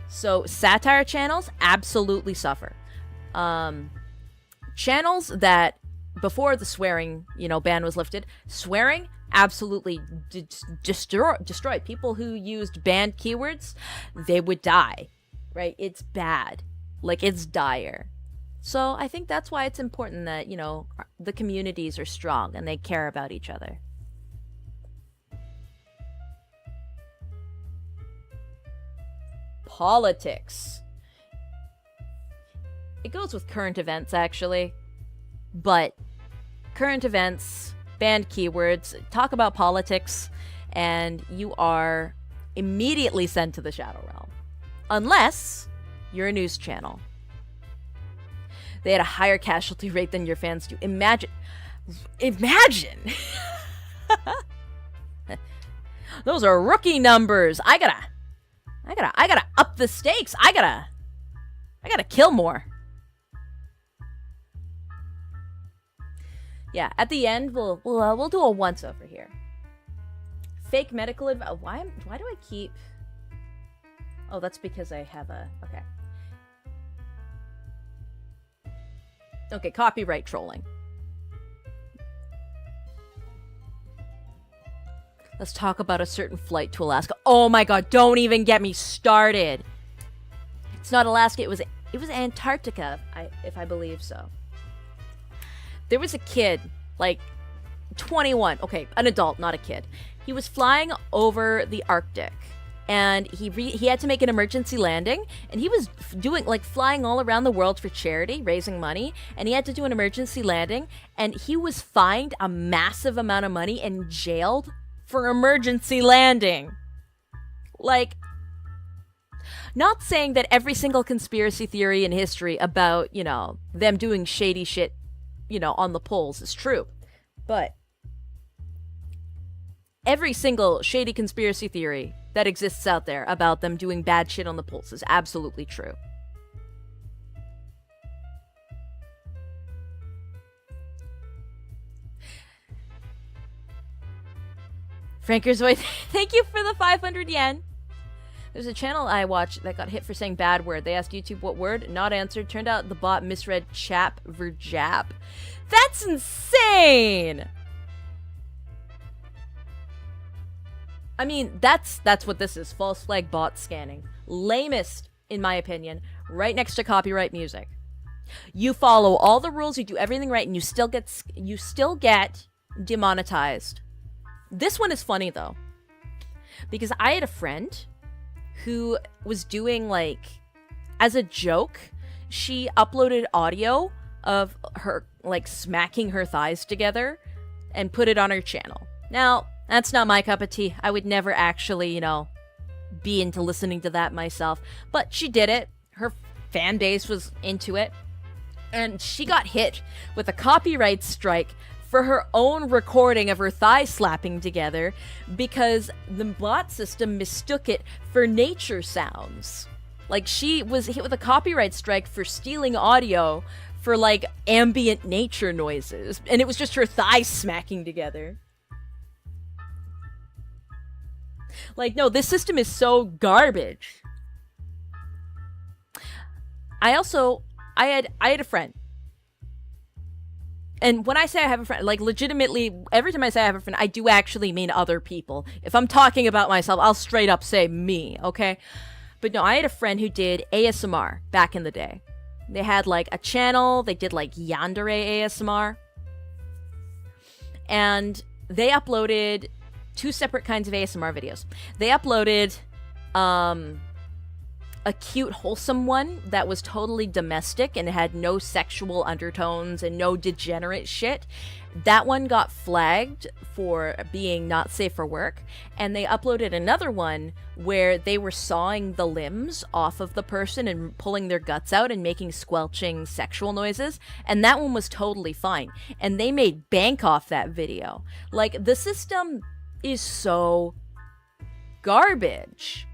So satire channels absolutely suffer. Channels that before the swearing, ban was lifted, swearing absolutely destroyed. People who used banned keywords, they would die, right? It's bad. Like, it's dire. So I think that's why it's important that, the communities are strong and they care about each other. Politics. It goes with current events, actually. But current events, banned keywords, talk about politics, and you are immediately sent to the Shadow Realm. Unless you're a news channel. They had a higher casualty rate than your fans do. Imagine. Those are rookie numbers. I gotta up the stakes. I gotta kill more. Yeah, at the end we'll do a once over here. Fake medical advice. Why do I keep? Oh, that's because I have a okay, copyright trolling. Let's talk about a certain flight to Alaska. Oh my god, don't even get me started. It's not Alaska, it was Antarctica, if I believe so. There was a kid, like 21, okay, an adult, not a kid. He was flying over the Arctic, and he had to make an emergency landing, and he was flying all around the world for charity, raising money, and he had to do an emergency landing, and he was fined a massive amount of money and jailed for emergency landing. Like, not saying that every single conspiracy theory in history about, them doing shady shit you know, on the polls is true. But every single shady conspiracy theory that exists out there about them doing bad shit on the polls is absolutely true. Frankerzoid, thank you for the 500 yen. There's a channel I watched that got hit for saying bad word. They asked YouTube what word, not answered. Turned out the bot misread chap ver jap. That's insane! I mean, that's what this is. False flag bot scanning. Lamest, in my opinion, right next to copyright music. You follow all the rules, you do everything right, and you still get demonetized. This one is funny though, because I had a friend who was doing, like, as a joke, she uploaded audio of her, like, smacking her thighs together and put it on her channel. Now, that's not my cup of tea. I would never actually, you know, be into listening to that myself. But she did it. Her fan base was into it. And she got hit with a copyright strike for her own recording of her thighs slapping together because the bot system mistook it for nature sounds. Like, she was hit with a copyright strike for stealing audio for, like, ambient nature noises. And it was just her thighs smacking together. Like, no, this system is so garbage. I had a friend. And when I say I have a friend, like, legitimately, every time I say I have a friend, I do actually mean other people. If I'm talking about myself, I'll straight up say me, okay? But no, I had a friend who did ASMR back in the day. They had, like, a channel. They did, like, Yandere ASMR. And they uploaded 2 separate kinds of ASMR videos. They uploaded a cute, wholesome one that was totally domestic and had no sexual undertones and no degenerate shit. That one got flagged for being not safe for work. And they uploaded another one where they were sawing the limbs off of the person and pulling their guts out and making squelching sexual noises. And that one was totally fine. And they made bank off that video. Like, the system is so garbage.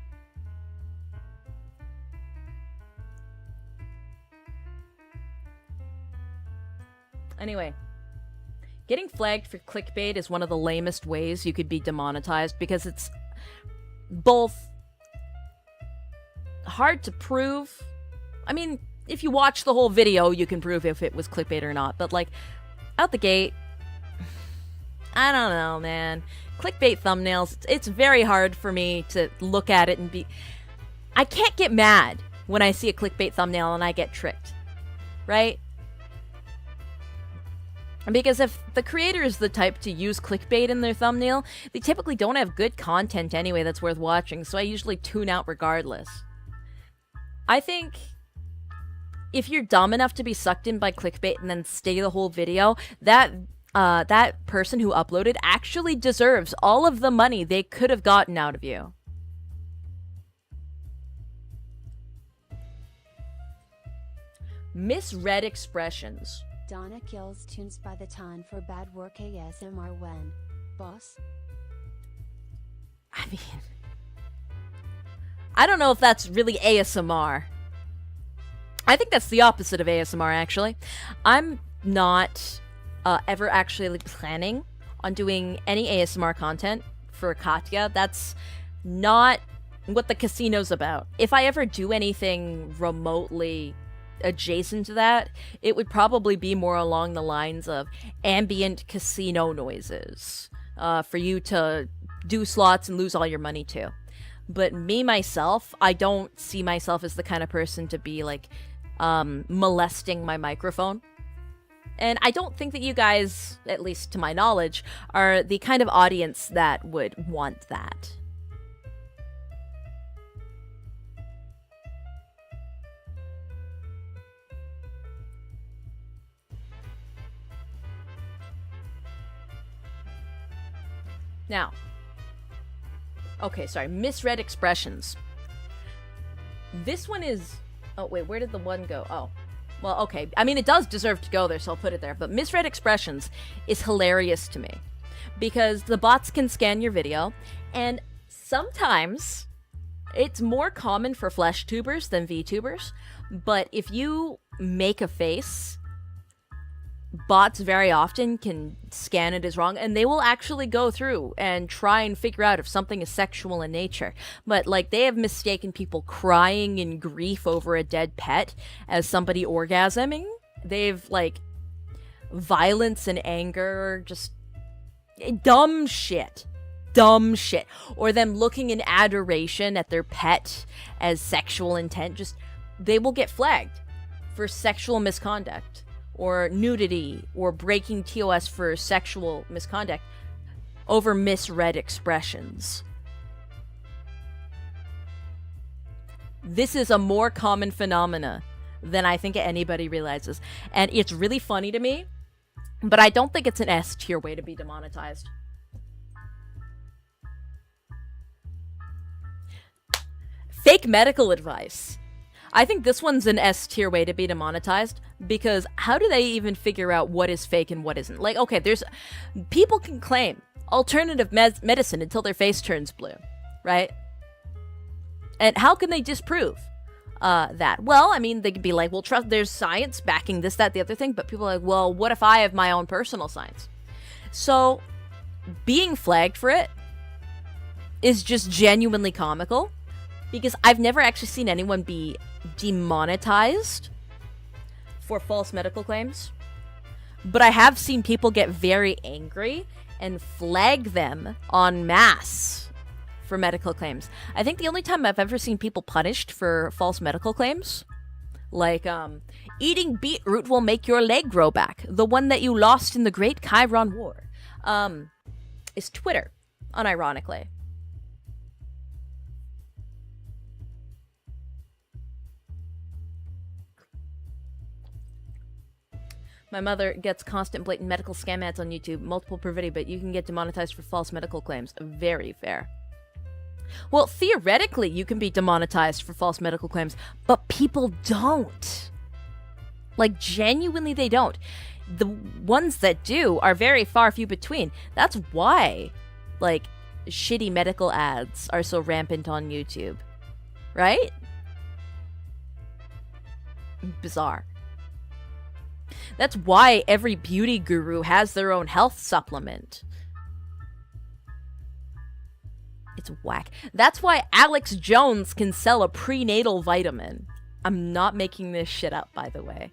Anyway, getting flagged for clickbait is one of the lamest ways you could be demonetized because it's both hard to prove. I mean, if you watch the whole video, you can prove if it was clickbait or not. But, like, out the gate, I don't know, man. Clickbait thumbnails, it's very hard for me to look at it and be... I can't get mad when I see a clickbait thumbnail and I get tricked, right? Because if the creator is the type to use clickbait in their thumbnail, they typically don't have good content anyway that's worth watching, so I usually tune out regardless. I think if you're dumb enough to be sucked in by clickbait and then stay the whole video, that person who uploaded actually deserves all of the money they could have gotten out of you. Misread expressions. Donna kills tunes by the ton for bad work ASMR when. Boss? I mean, I don't know if that's really ASMR. I think that's the opposite of ASMR, actually. I'm not ever actually planning on doing any ASMR content for Katya. That's not what the casino's about. If I ever do anything remotely adjacent to that, it would probably be more along the lines of ambient casino noises for you to do slots and lose all your money to. But me, myself, I don't see myself as the kind of person to be, like, molesting my microphone. And I don't think that you guys, at least to my knowledge, are the kind of audience that would want that. Now, okay, sorry, misread expressions. This one is, oh wait, where did the one go? Oh, Well, okay. I mean, it does deserve to go there, so I'll put it there. But misread expressions is hilarious to me. Because the bots can scan your video, and sometimes it's more common for flesh tubers than VTubers. But if you make a face, bots very often can scan it as wrong, and they will actually go through and try and figure out if something is sexual in nature. But, like, they have mistaken people crying in grief over a dead pet as somebody orgasming. They've, like, violence and anger, just dumb shit. Dumb shit. Or them looking in adoration at their pet as sexual intent. Just, they will get flagged for sexual misconduct, or nudity, or breaking TOS for sexual misconduct over misread expressions. This is a more common phenomena than I think anybody realizes. And it's really funny to me, but I don't think it's an S tier way to be demonetized. Fake medical advice. I think this one's an S tier way to be demonetized, because how do they even figure out what is fake and what isn't? Like, okay, people can claim alternative medicine until their face turns blue, right? And how can they disprove that? Well, I mean, they could be like, well, there's science backing this, that, the other thing, but people are like, well, what if I have my own personal science? So, being flagged for it is just genuinely comical, because I've never actually seen anyone be demonetized for false medical claims, but I have seen people get very angry and flag them en masse for medical claims. I think the only time I've ever seen people punished for false medical claims, like eating beetroot will make your leg grow back, the one that you lost in the Great Chiron War, is Twitter, unironically. My mother gets constant blatant medical scam ads on YouTube, multiple per video, but you can get demonetized for false medical claims. Very fair. Well, theoretically, you can be demonetized for false medical claims, but people don't. Like, genuinely, they don't. The ones that do are very far few between. That's why, like, shitty medical ads are so rampant on YouTube. Right? Bizarre. That's why every beauty guru has their own health supplement. It's whack. That's why Alex Jones can sell a prenatal vitamin. I'm not making this shit up, by the way.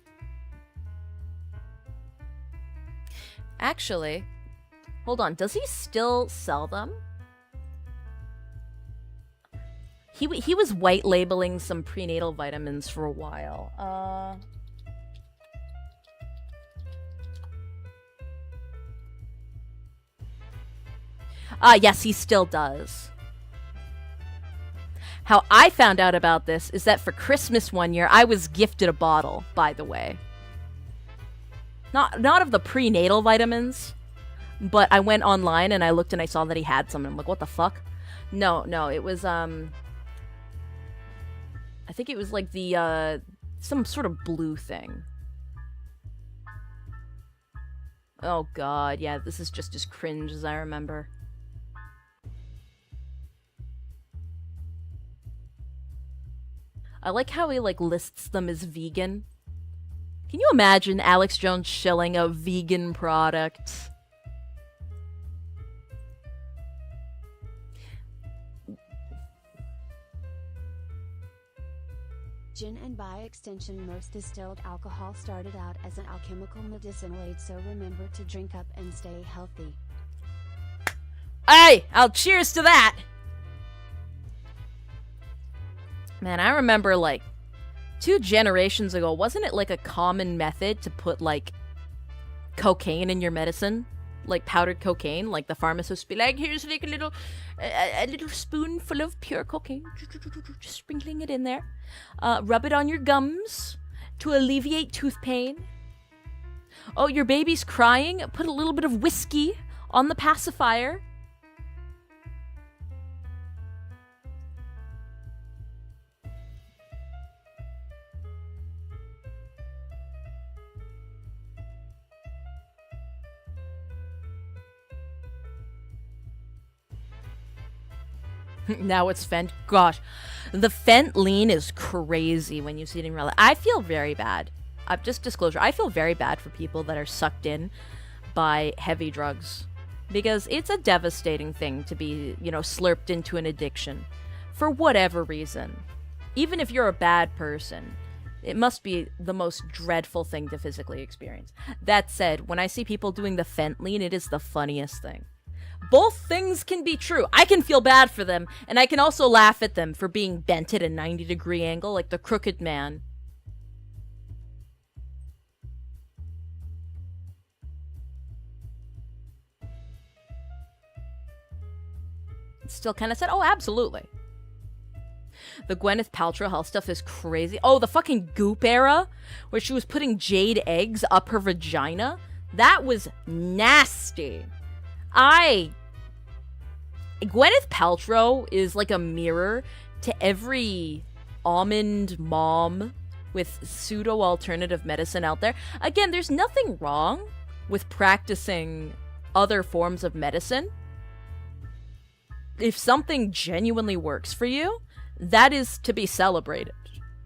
Actually, hold on. Does he still sell them? He was white labeling some prenatal vitamins for a while. Yes, he still does. How I found out about this is that for Christmas one year, I was gifted a bottle, by the way. Not of the prenatal vitamins, but I went online and I looked and I saw that he had some, and I'm like, what the fuck? No, it was, I think it was like the, some sort of blue thing. Oh god, yeah, this is just as cringe as I remember. I like how he, like, lists them as vegan. Can you imagine Alex Jones shilling a vegan product? Gin and by extension most distilled alcohol started out as an alchemical medicinal aid, so remember to drink up and stay healthy. Hey, I'll cheers to that! Man, I remember, like, 2 generations ago, wasn't it, like, a common method to put, like, cocaine in your medicine? Like, powdered cocaine? Like, the pharmacist would be like, here's, like, a little spoonful of pure cocaine. Just sprinkling it in there. Rub it on your gums to alleviate tooth pain. Oh, your baby's crying? Put a little bit of whiskey on the pacifier. Now it's Fent. Gosh, the Fent lean is crazy when you see it in real life. I feel very bad. Just disclosure, I feel very bad for people that are sucked in by heavy drugs. Because it's a devastating thing to be, slurped into an addiction. For whatever reason. Even if you're a bad person, it must be the most dreadful thing to physically experience. That said, when I see people doing the Fent lean, it is the funniest thing. Both things can be true. I can feel bad for them, and I can also laugh at them for being bent at a 90-degree angle like the crooked man. Still kind of said, oh, absolutely. The Gwyneth Paltrow health stuff is crazy. Oh, the fucking Goop era, where she was putting jade eggs up her vagina. That was nasty. Gwyneth Paltrow is like a mirror to every almond mom with pseudo-alternative medicine out there. Again, there's nothing wrong with practicing other forms of medicine. If something genuinely works for you, that is to be celebrated.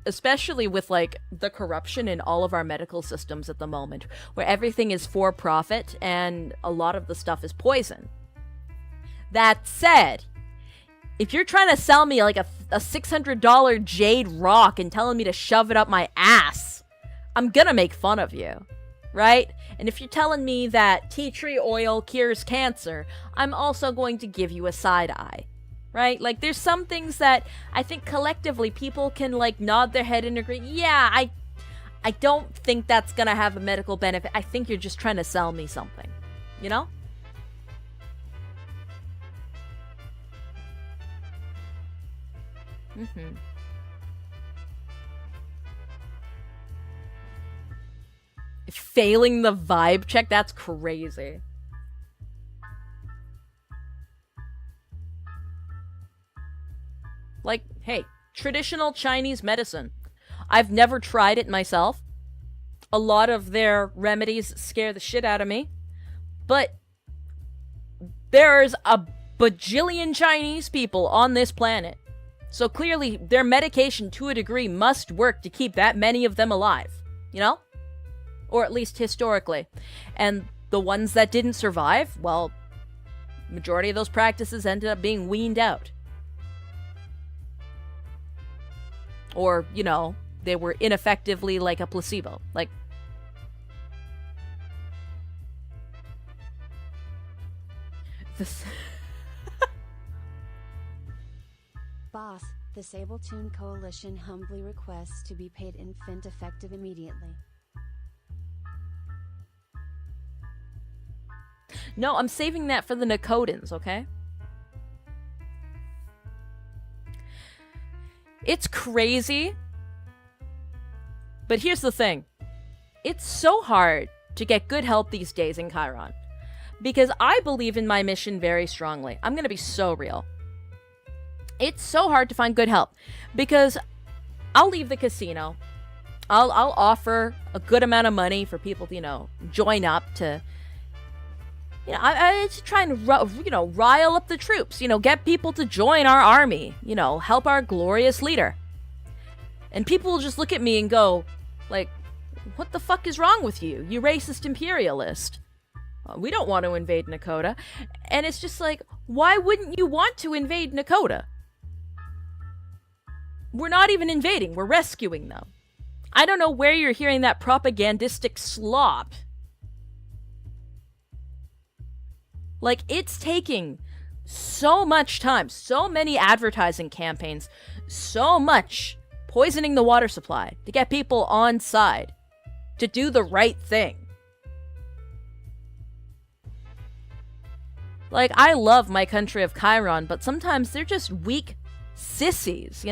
Especially with, the corruption in all of our medical systems at the moment, where everything is for profit and a lot of the stuff is poison. That said, if you're trying to sell me, a $600 jade rock and telling me to shove it up my ass, I'm gonna make fun of you. Right? And if you're telling me that tea tree oil cures cancer, I'm also going to give you a side eye. Right? There's some things that I think collectively people can, nod their head and agree, yeah, I don't think that's gonna have a medical benefit. I think you're just trying to sell me something. You know? Mm-hmm. Failing the vibe check? That's crazy. Hey, traditional Chinese medicine. I've never tried it myself. A lot of their remedies scare the shit out of me. But there's a bajillion Chinese people on this planet. So clearly, their medication, to a degree, must work to keep that many of them alive. You know? Or at least historically. And the ones that didn't survive, well, majority of those practices ended up being weaned out. Or, they were ineffectively like a placebo. This... Boss, the SABLETOON Coalition humbly requests to be paid in Fint effective immediately. No, I'm saving that for the Nakodans, okay? It's crazy. But here's the thing. It's so hard to get good help these days in Chiron. Because I believe in my mission very strongly. I'm going to be so real. It's so hard to find good help. Because I'll leave the casino. I'll offer a good amount of money for people to, join up to... I try and, rile up the troops, get people to join our army, help our glorious leader. And people will just look at me and go, what the fuck is wrong with you, you racist imperialist? We don't want to invade Nakota. And it's just why wouldn't you want to invade Nakota? We're not even invading, we're rescuing them. I don't know where you're hearing that propagandistic slop. It's taking so much time, so many advertising campaigns, so much poisoning the water supply to get people on side, to do the right thing. I love my country of Chiron, but sometimes they're just weak sissies,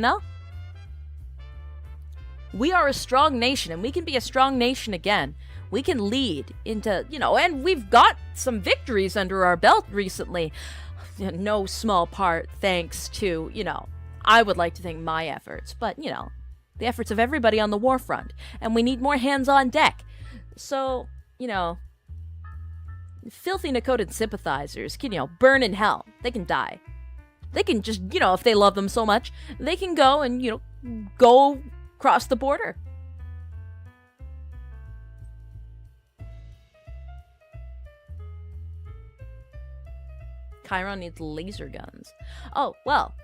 We are a strong nation, and we can be a strong nation again. We can lead into, and we've got some victories under our belt recently. No small part thanks to, I would like to think my efforts, but, the efforts of everybody on the war front. And we need more hands on deck. So, filthy Nakotan sympathizers can, burn in hell. They can die. They can just, you know, if they love them so much, they can go and, you know, go cross the border. Chiron needs laser guns. Oh, well,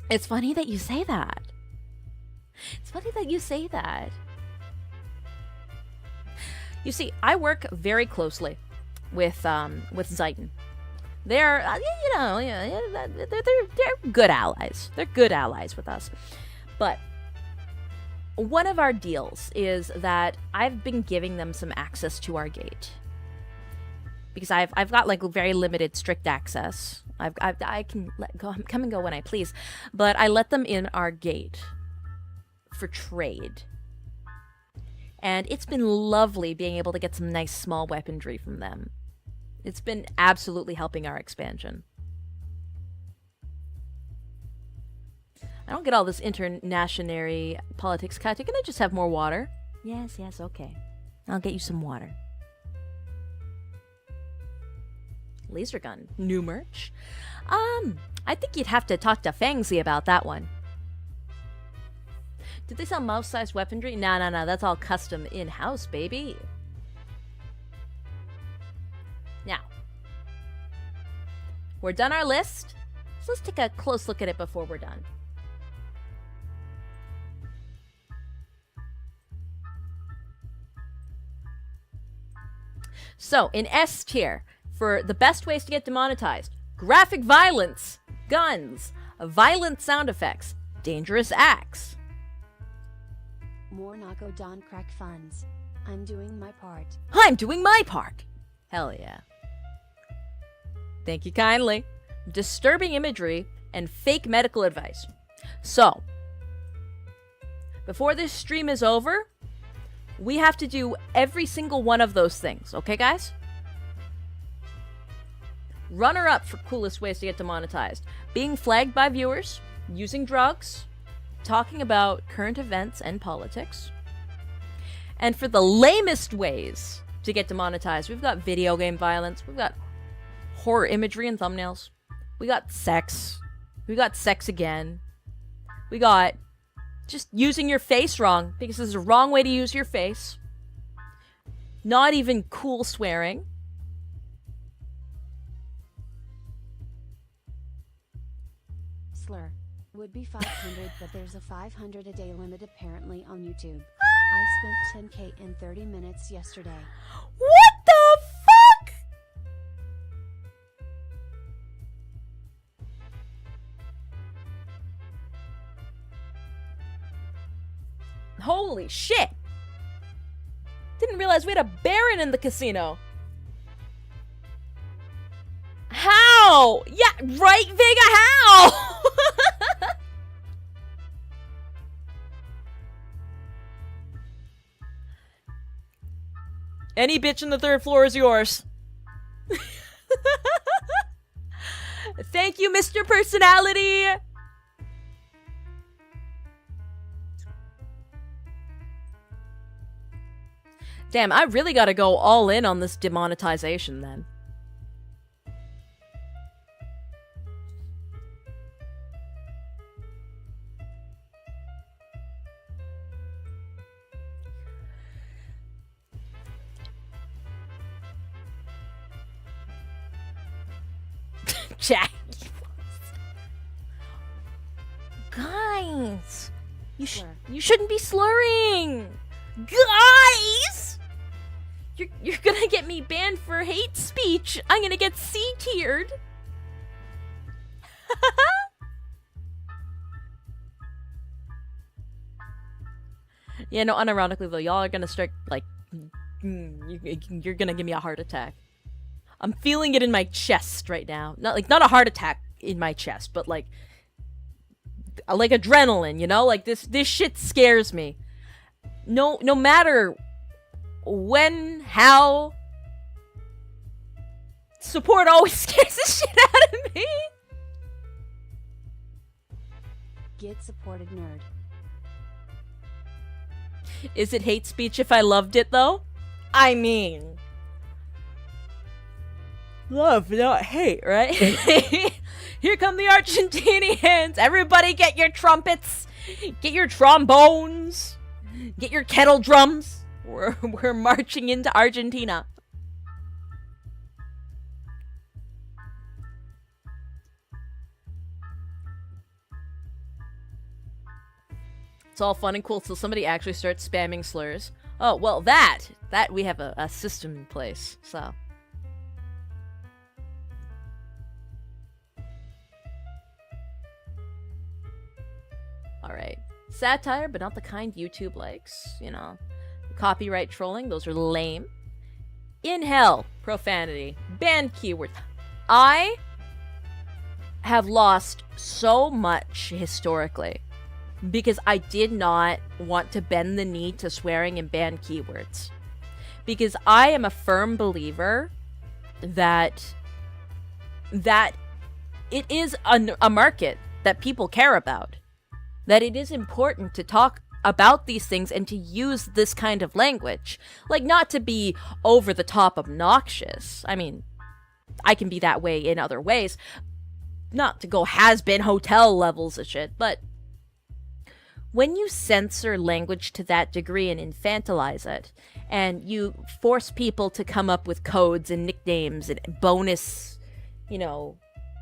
it's funny that you say that. It's funny that you say that. You see, I work very closely with Zeiton. They're, you know, they're good allies. They're good allies with us. But one of our deals is that I've been giving them some access to our gate. Because I've got like very limited strict access. I can come and go when I please, but I let them in our gate for trade. And it's been lovely being able to get some nice small weaponry from them. It's been absolutely helping our expansion. I don't get all this internationary politics, Katya. Can I just have more water? Yes, okay. I'll get you some water. Laser gun. New merch? I think you'd have to talk to Fangsie about that one. Did they sell mouse-sized weaponry? No. That's all custom in-house, baby. Now, we're done our list. So let's take a close look at it before we're done. So, in S tier, for the best ways to get demonetized: graphic violence, guns, violent sound effects, dangerous acts. More Naco Don Crack funds. I'm doing my part. I'm doing my part. Hell yeah. Thank you kindly. Disturbing imagery and fake medical advice. So, before this stream is over, we have to do every single one of those things. Okay, guys? Runner up for coolest ways to get demonetized: being flagged by viewers, using drugs, talking about current events and politics. And for the lamest ways to get demonetized, we've got video game violence, we've got horror imagery and thumbnails, we got sex, we got sex again, we got just using your face wrong, because this is a wrong way to use your face, not even cool swearing. Slur. Would be 500, but there's a 500 a day limit apparently on YouTube. I spent 10K in 30 minutes yesterday. What the fuck? Holy shit! Didn't realize we had a Baron in the casino. How? Yeah, right, Vega, how? Any bitch on the third floor is yours. Thank you, Mr. Personality. Damn, I really gotta go all in on this demonetization then. Jack. Guys, you shouldn't be slurring. Guys, you're gonna get me banned for hate speech. I'm gonna get C-tiered. Yeah, no, unironically though, y'all are gonna start like, you're gonna give me a heart attack. I'm feeling it in my chest right now. Not a heart attack in my chest, but like adrenaline, you know? Like this shit scares me. No matter when, how, support always scares the shit out of me. Get supported, nerd. Is it hate speech if I loved it though? I mean, love, not hate, right? Here come the Argentinians! Everybody get your trumpets! Get your trombones! Get your kettle drums! We're marching into Argentina. It's all fun and cool till somebody actually starts spamming slurs. Oh, well, that we have a system in place, so. Alright. Satire, but not the kind YouTube likes, you know. Copyright trolling, those are lame. In hell, profanity. Banned keywords. I have lost so much historically because I did not want to bend the knee to swearing and ban keywords. Because I am a firm believer that it is a market that people care about. That it is important to talk about these things and to use this kind of language. Like, not to be over the top obnoxious. I mean, I can be that way in other ways. Not to go has-been hotel levels of shit, but when you censor language to that degree and infantilize it, and you force people to come up with codes and nicknames and bonus, you know,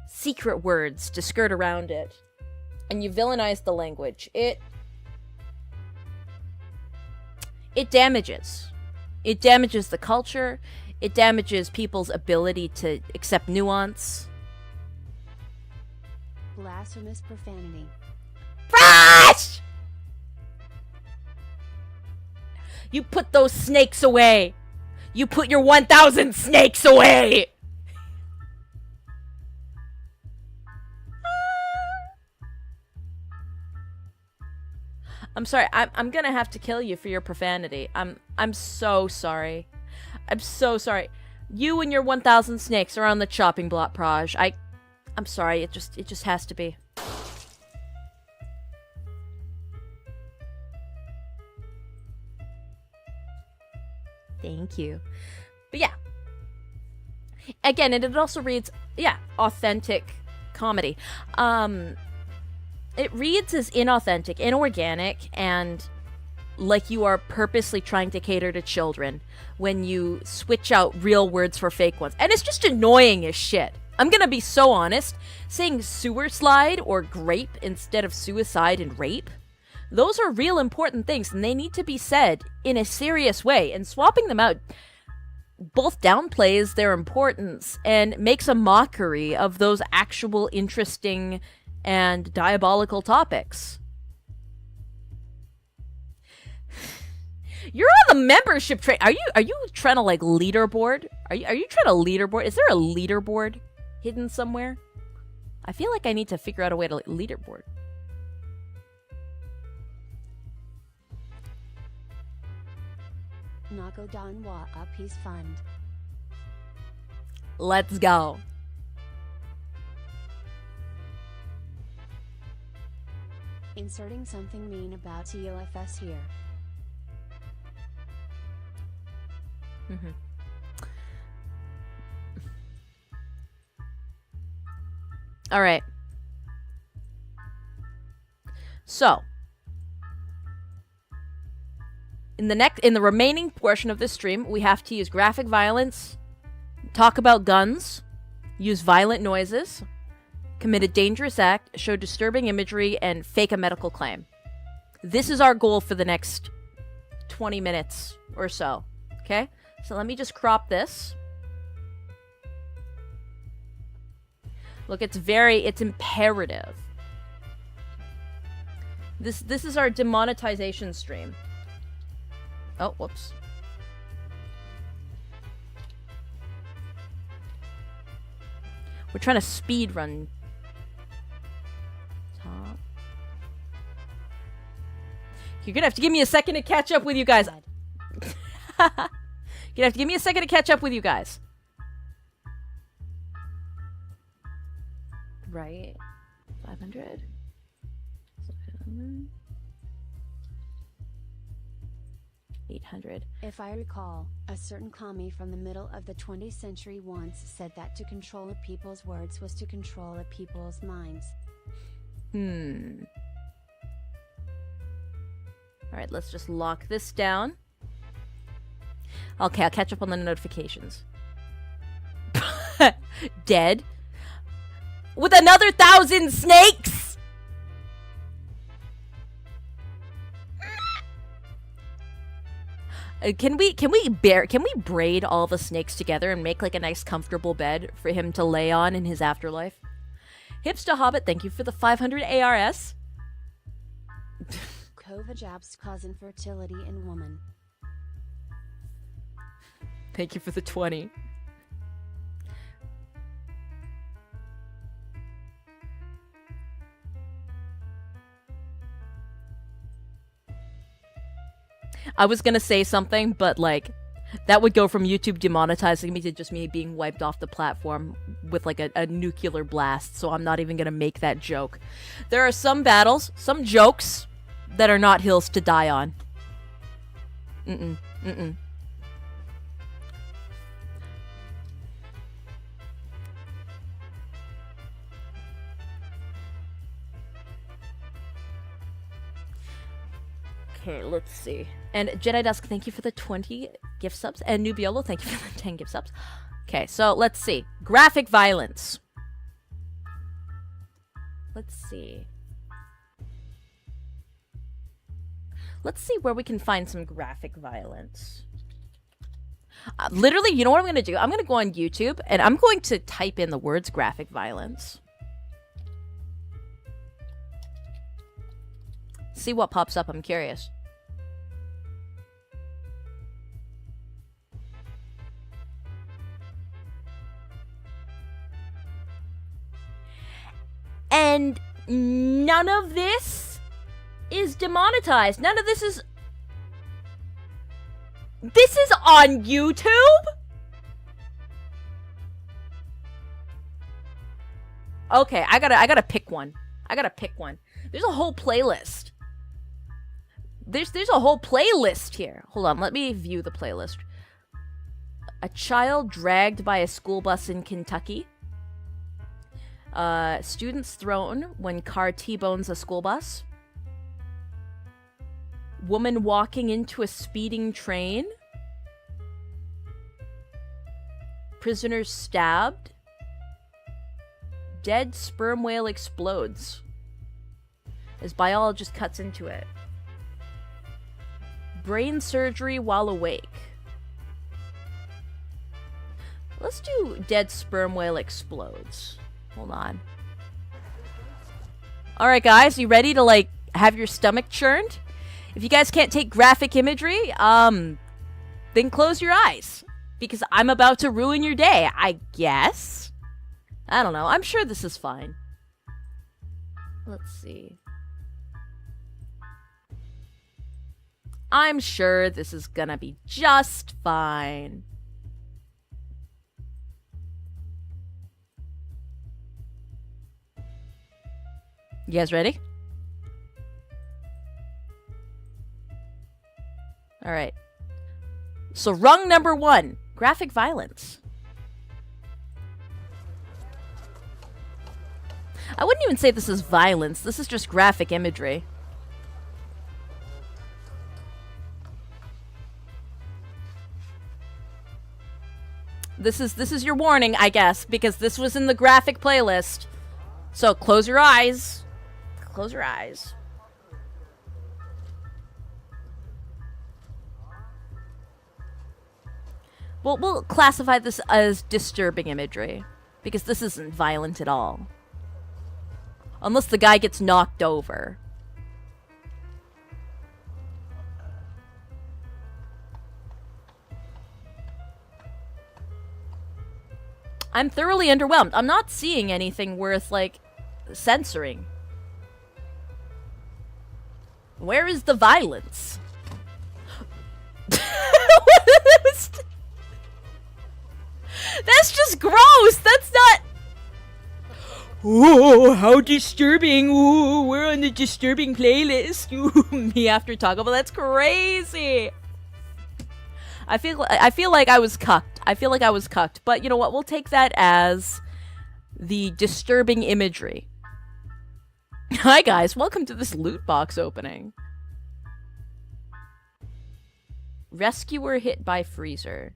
secret words to skirt around it, and you villainize the language, it damages. It damages the culture. It damages people's ability to accept nuance. Blasphemous profanity. Fresh! You put those snakes away. You put your 1,000 snakes away. I'm sorry. I'm gonna have to kill you for your profanity. I'm so sorry. I'm so sorry. You and your 1,000 snakes are on the chopping block, Praj. I'm sorry. It just has to be. Thank you. But yeah. Again, and it also reads, yeah, authentic comedy. It reads as inauthentic, inorganic, and like you are purposely trying to cater to children when you switch out real words for fake ones. And it's just annoying as shit. I'm gonna be so honest. Saying sewer slide or grape instead of suicide and rape, those are real important things, and they need to be said in a serious way. And swapping them out both downplays their importance and makes a mockery of those actual interesting and diabolical topics. You're on the membership train. Are you trying to like leaderboard? Are you trying to leaderboard? Is there a leaderboard hidden somewhere? I feel like I need to figure out a way to leaderboard. Nago Danwa a Peace Fund. Let's go. Inserting something mean about TOFS here. All right. So, in the remaining portion of this stream, we have to use graphic violence, talk about guns, use violent noises, commit a dangerous act, show disturbing imagery, and fake a medical claim. This is our goal for the next 20 minutes or so. Okay? So let me just crop this. Look, it's imperative. This is our demonetization stream. Oh, whoops. We're trying to speed run. Top. You're gonna have to give me a second to catch up with you guys. You're gonna have to give me a second to catch up with you guys. Right. 500. 800. If I recall, a certain commie from the middle of the 20th century once said that to control a people's words was to control a people's minds. Alright, let's just lock this down. Okay, I'll catch up on the notifications. Dead. With another 1,000 snakes! Can we braid all the snakes together and make like a nice comfortable bed for him to lay on in his afterlife? Hipster Hobbit, thank you for the 500 ARS. COVID jabs cause infertility in woman. Thank you for the 20. I was gonna say something, but like, that would go from YouTube demonetizing me to just me being wiped off the platform with like a nuclear blast, so I'm not even gonna make that joke. There are some battles, some jokes, that are not hills to die on. Okay, let's see. And Jedi Dusk, thank you for the 20 gift subs. And Nubiolo, thank you for the 10 gift subs. Okay, so let's see. Graphic violence. Let's see. Let's see where we can find some graphic violence. Literally, you know what I'm going to do? I'm going to go on YouTube, and I'm going to type in the words graphic violence. See what pops up, I'm curious. And none of this is demonetized. None of this is... This is on YouTube? Okay, I gotta pick one. I gotta pick one. There's a whole playlist. There's a whole playlist here. Hold on, let me view the playlist. A child dragged by a school bus in Kentucky. Students thrown when car T-bones a school bus. Woman walking into a speeding train. Prisoners stabbed. Dead sperm whale explodes. As biologist cuts into it. Brain surgery while awake. Let's do dead sperm whale explodes. Hold on. Alright guys, you ready to like have your stomach churned? If you guys can't take graphic imagery, then close your eyes. Because I'm about to ruin your day, I guess. I don't know, I'm sure this is fine. Let's see. I'm sure this is gonna be just fine. You guys ready? Alright. So rung number 1, graphic violence. I wouldn't even say this is violence, this is just graphic imagery. This is your warning, I guess, because this was in the graphic playlist. So close your eyes. Close your eyes. Well, we'll classify this as disturbing imagery, because this isn't violent at all. Unless the guy gets knocked over. I'm thoroughly underwhelmed. I'm not seeing anything worth, like, censoring. Where is the violence? That's just gross! That's not... Oh, how disturbing. Ooh, we're on the disturbing playlist. Ooh, me after Taco Bell. That's crazy. I feel like I was cucked. I feel like I was cucked. But you know what? We'll take that as the disturbing imagery. Hi guys, welcome to this loot box opening. Rescuer hit by freezer.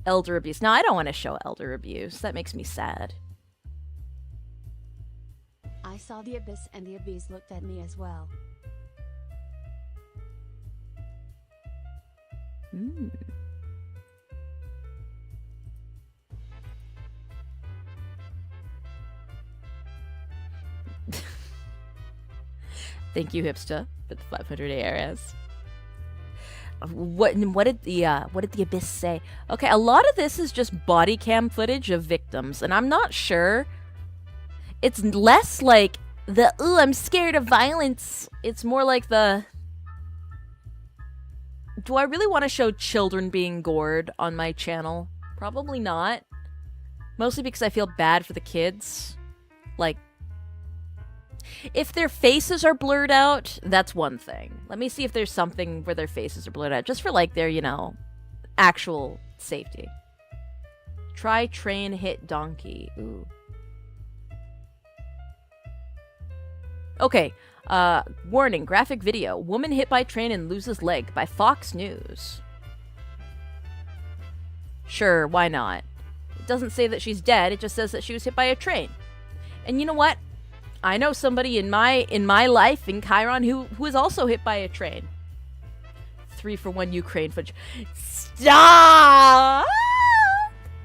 Elder abuse. Now I don't want to show elder abuse. That makes me sad. I saw the abyss and the abyss looked at me as well. Thank you, Hipster, for the 500 ARS. What did the abyss say? Okay, a lot of this is just body cam footage of victims, and I'm not sure. It's less like the "ooh, I'm scared of violence." It's more like the, do I really want to show children being gored on my channel? Probably not. Mostly because I feel bad for the kids. Like, if their faces are blurred out, that's one thing. Let me see if there's something where their faces are blurred out, just for like their, you know, actual safety. Try train hit donkey. Ooh. Okay, warning, graphic video. Woman hit by train and loses leg by Fox News. Sure, why not? It doesn't say that she's dead, it just says that she was hit by a train. And you know what? I know somebody in my life in Chiron who was also hit by a train. 3-for-1 Ukraine footage. Stop!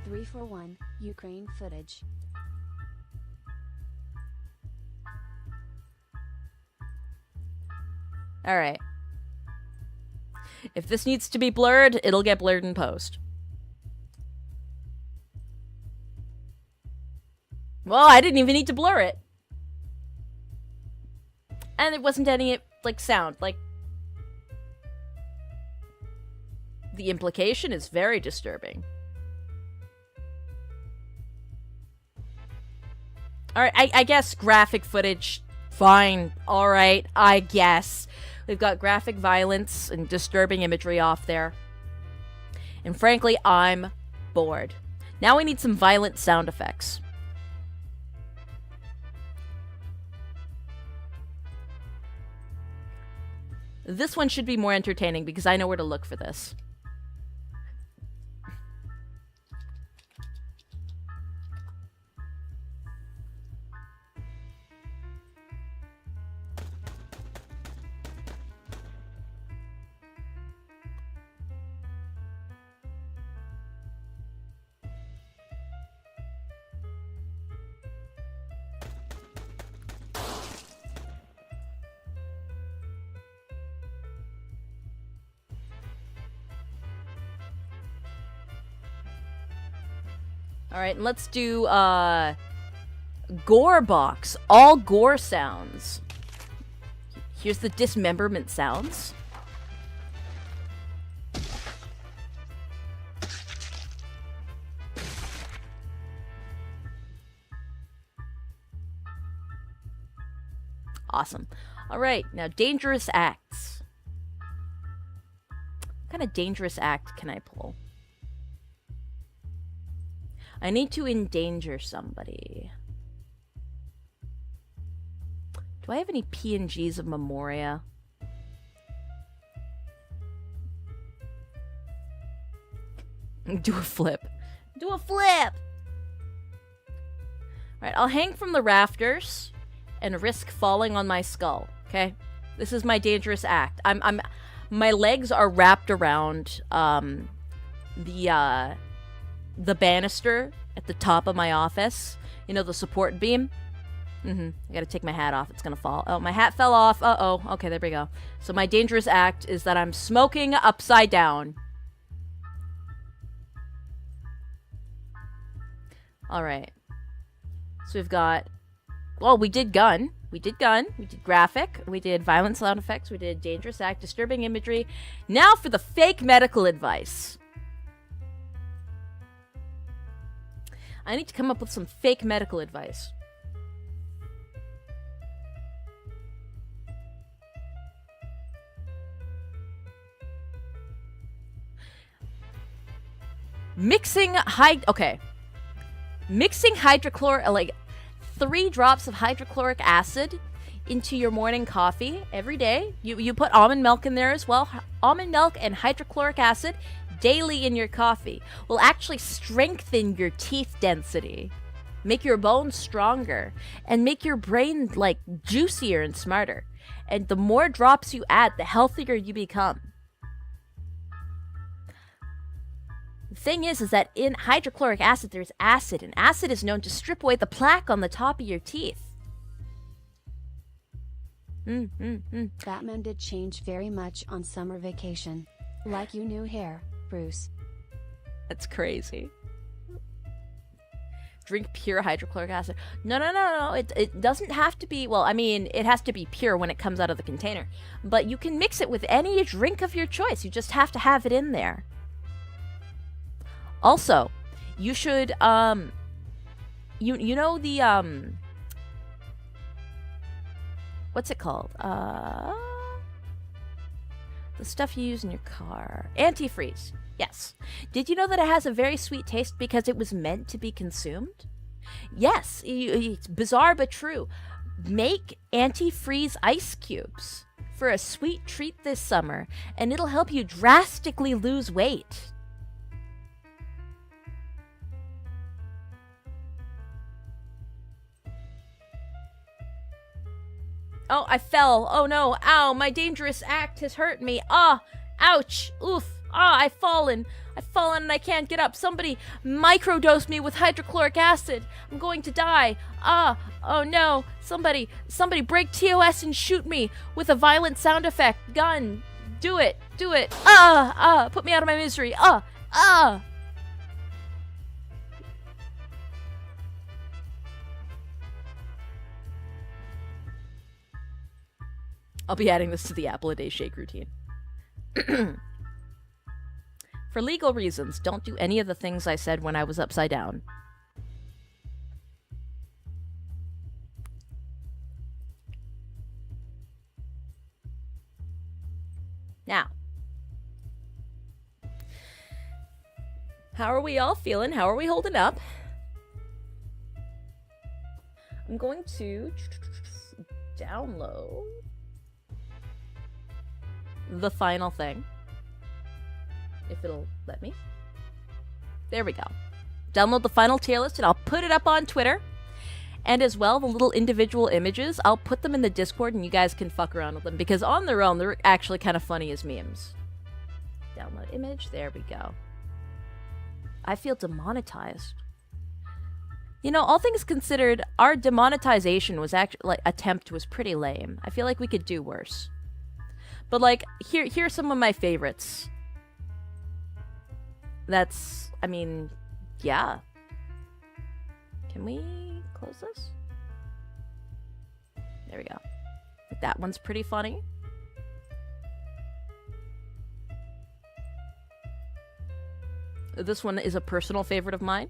3-for-1 Ukraine footage. All right. If this needs to be blurred, it'll get blurred in post. Well, I didn't even need to blur it. And there wasn't any, like, sound. Like, the implication is very disturbing. Alright, I guess graphic footage, fine. Alright, I guess. We've got graphic violence and disturbing imagery off there. And frankly, I'm bored. Now we need some violent sound effects. This one should be more entertaining because I know where to look for this. Alright, and let's do, gore box. All gore sounds. Here's the dismemberment sounds. Awesome. Alright, now dangerous acts. What kind of dangerous act can I pull? I need to endanger somebody. Do I have any PNGs of Memoria? Do a flip. Do a flip! Alright, I'll hang from the rafters and risk falling on my skull, okay? This is my dangerous act. My legs are wrapped around the banister at the top of my office. You know, the support beam? I gotta take my hat off. It's gonna fall. Oh, my hat fell off. Uh-oh. Okay, there we go. So my dangerous act is that I'm smoking upside down. Alright. So we've got... Well, we did gun. We did gun. We did graphic. We did violent sound effects. We did dangerous act, disturbing imagery. Now for the fake medical advice. I need to come up with some fake medical advice. Mixing hydrochloric, like 3 drops of hydrochloric acid into your morning coffee every day. You put almond milk in there as well. Almond milk and hydrochloric acid daily in your coffee will actually strengthen your teeth density, make your bones stronger, and make your brain like juicier and smarter. And the more drops you add, the healthier you become. The thing is that in hydrochloric acid, there's acid, and acid is known to strip away the plaque on the top of your teeth. Batman did change very much on summer vacation. Like you new hair, Bruce. That's crazy. Drink pure hydrochloric acid. No. It doesn't have to be, well, I mean, it has to be pure when it comes out of the container. But you can mix it with any drink of your choice. You just have to have it in there. Also, you should, you know the, what's it called? The stuff you use in your car. Antifreeze. Yes. Did you know that it has a very sweet taste because it was meant to be consumed? Yes. It's bizarre but true. Make antifreeze ice cubes for a sweet treat this summer, and it'll help you drastically lose weight. Oh, I fell. Oh no. Ow, my dangerous act has hurt me. Ah, ouch. Oof. Ah, I've fallen and I can't get up. Somebody microdose me with hydrochloric acid. I'm going to die. Ah, oh no. Somebody break TOS and shoot me with a violent sound effect. Gun. Do it. Ah, put me out of my misery. Ah. I'll be adding this to the apple a day shake routine. For legal reasons, don't do any of the things I said when I was upside down. Now, how are we all feeling? How are we holding up? I'm going to download the final thing, if it'll let me. There we go. Download the final tier list and I'll put it up on Twitter. And as well, the little individual images, I'll put them in the Discord and you guys can fuck around with them, because on their own, they're actually kind of funny as memes. Download image. There we go. I feel demonetized. You know, all things considered, our demonetization was actually, attempt was pretty lame. I feel like we could do worse. But, here's some of my favorites. That's, I mean, yeah. Can we close this? There we go. That one's pretty funny. This one is a personal favorite of mine.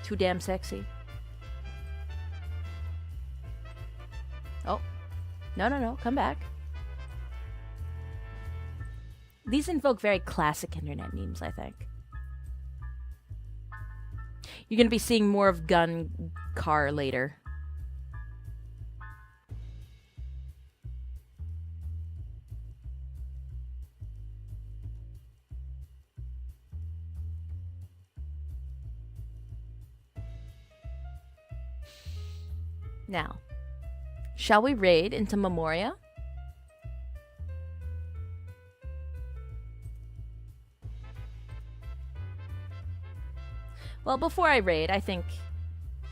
Too damn sexy. Oh. No. Come back. These invoke very classic internet memes, I think. You're going to be seeing more of gun car later. Now, shall we raid into Memoria? Well, before I raid, I think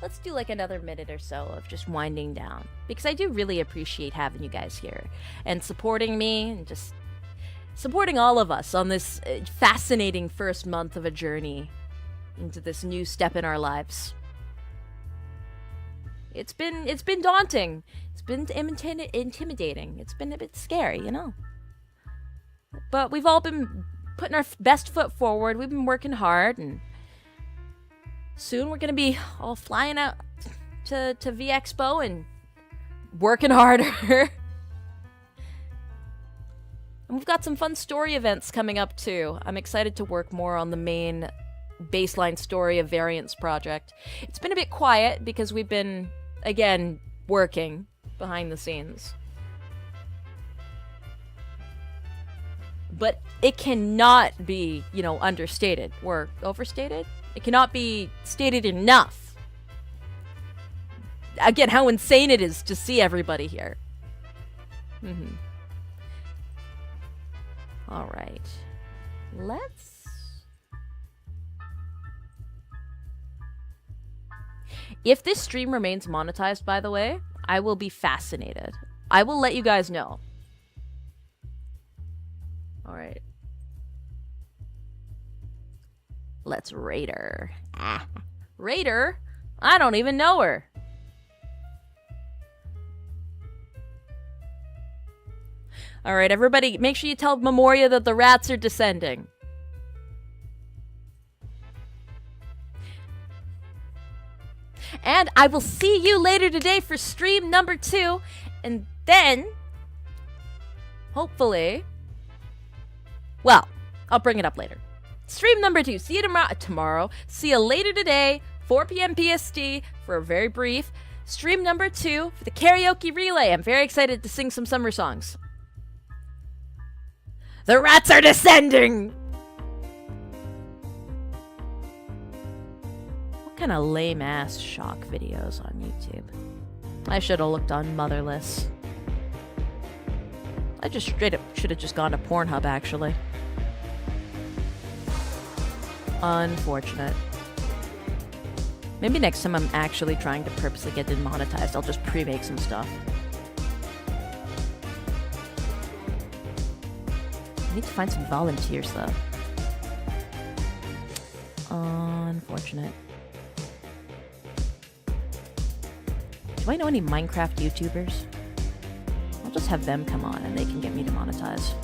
let's do another minute or so of just winding down, because I do really appreciate having you guys here and supporting me and just supporting all of us on this fascinating first month of a journey into this new step in our lives. It's been daunting. It's been intimidating. It's been a bit scary, you know. But we've all been putting our best foot forward. We've been working hard, and soon we're gonna be all flying out to V Expo and working harder. And we've got some fun story events coming up too. I'm excited to work more on the main baseline story of Variance project. It's been a bit quiet because we've been, again, working behind the scenes. But it cannot be, you know, understated or overstated. It cannot be stated enough. Again, how insane it is to see everybody here. All right. Let's... If this stream remains monetized, by the way, I will be fascinated. I will let you guys know. All right. Let's rate her. Rate her? I don't even know her. All right, everybody, make sure you tell Memoria that the rats are descending. And I will see you later today for stream number 2. And then, hopefully, well, I'll bring it up later. Stream number 2. See you tomorrow. See you later today, 4 p.m. PST, for a very brief stream number 2 for the karaoke relay. I'm very excited to sing some summer songs. The rats are descending! What kind of lame-ass shock videos on YouTube? I should have looked on Motherless. I just straight up should have just gone to Pornhub, actually. Unfortunate. Maybe next time I'm actually trying to purposely get demonetized, I'll just pre-make some stuff. I need to find some volunteers, though. Unfortunate. Do I know any Minecraft YouTubers? I'll just have them come on and they can get me demonetized.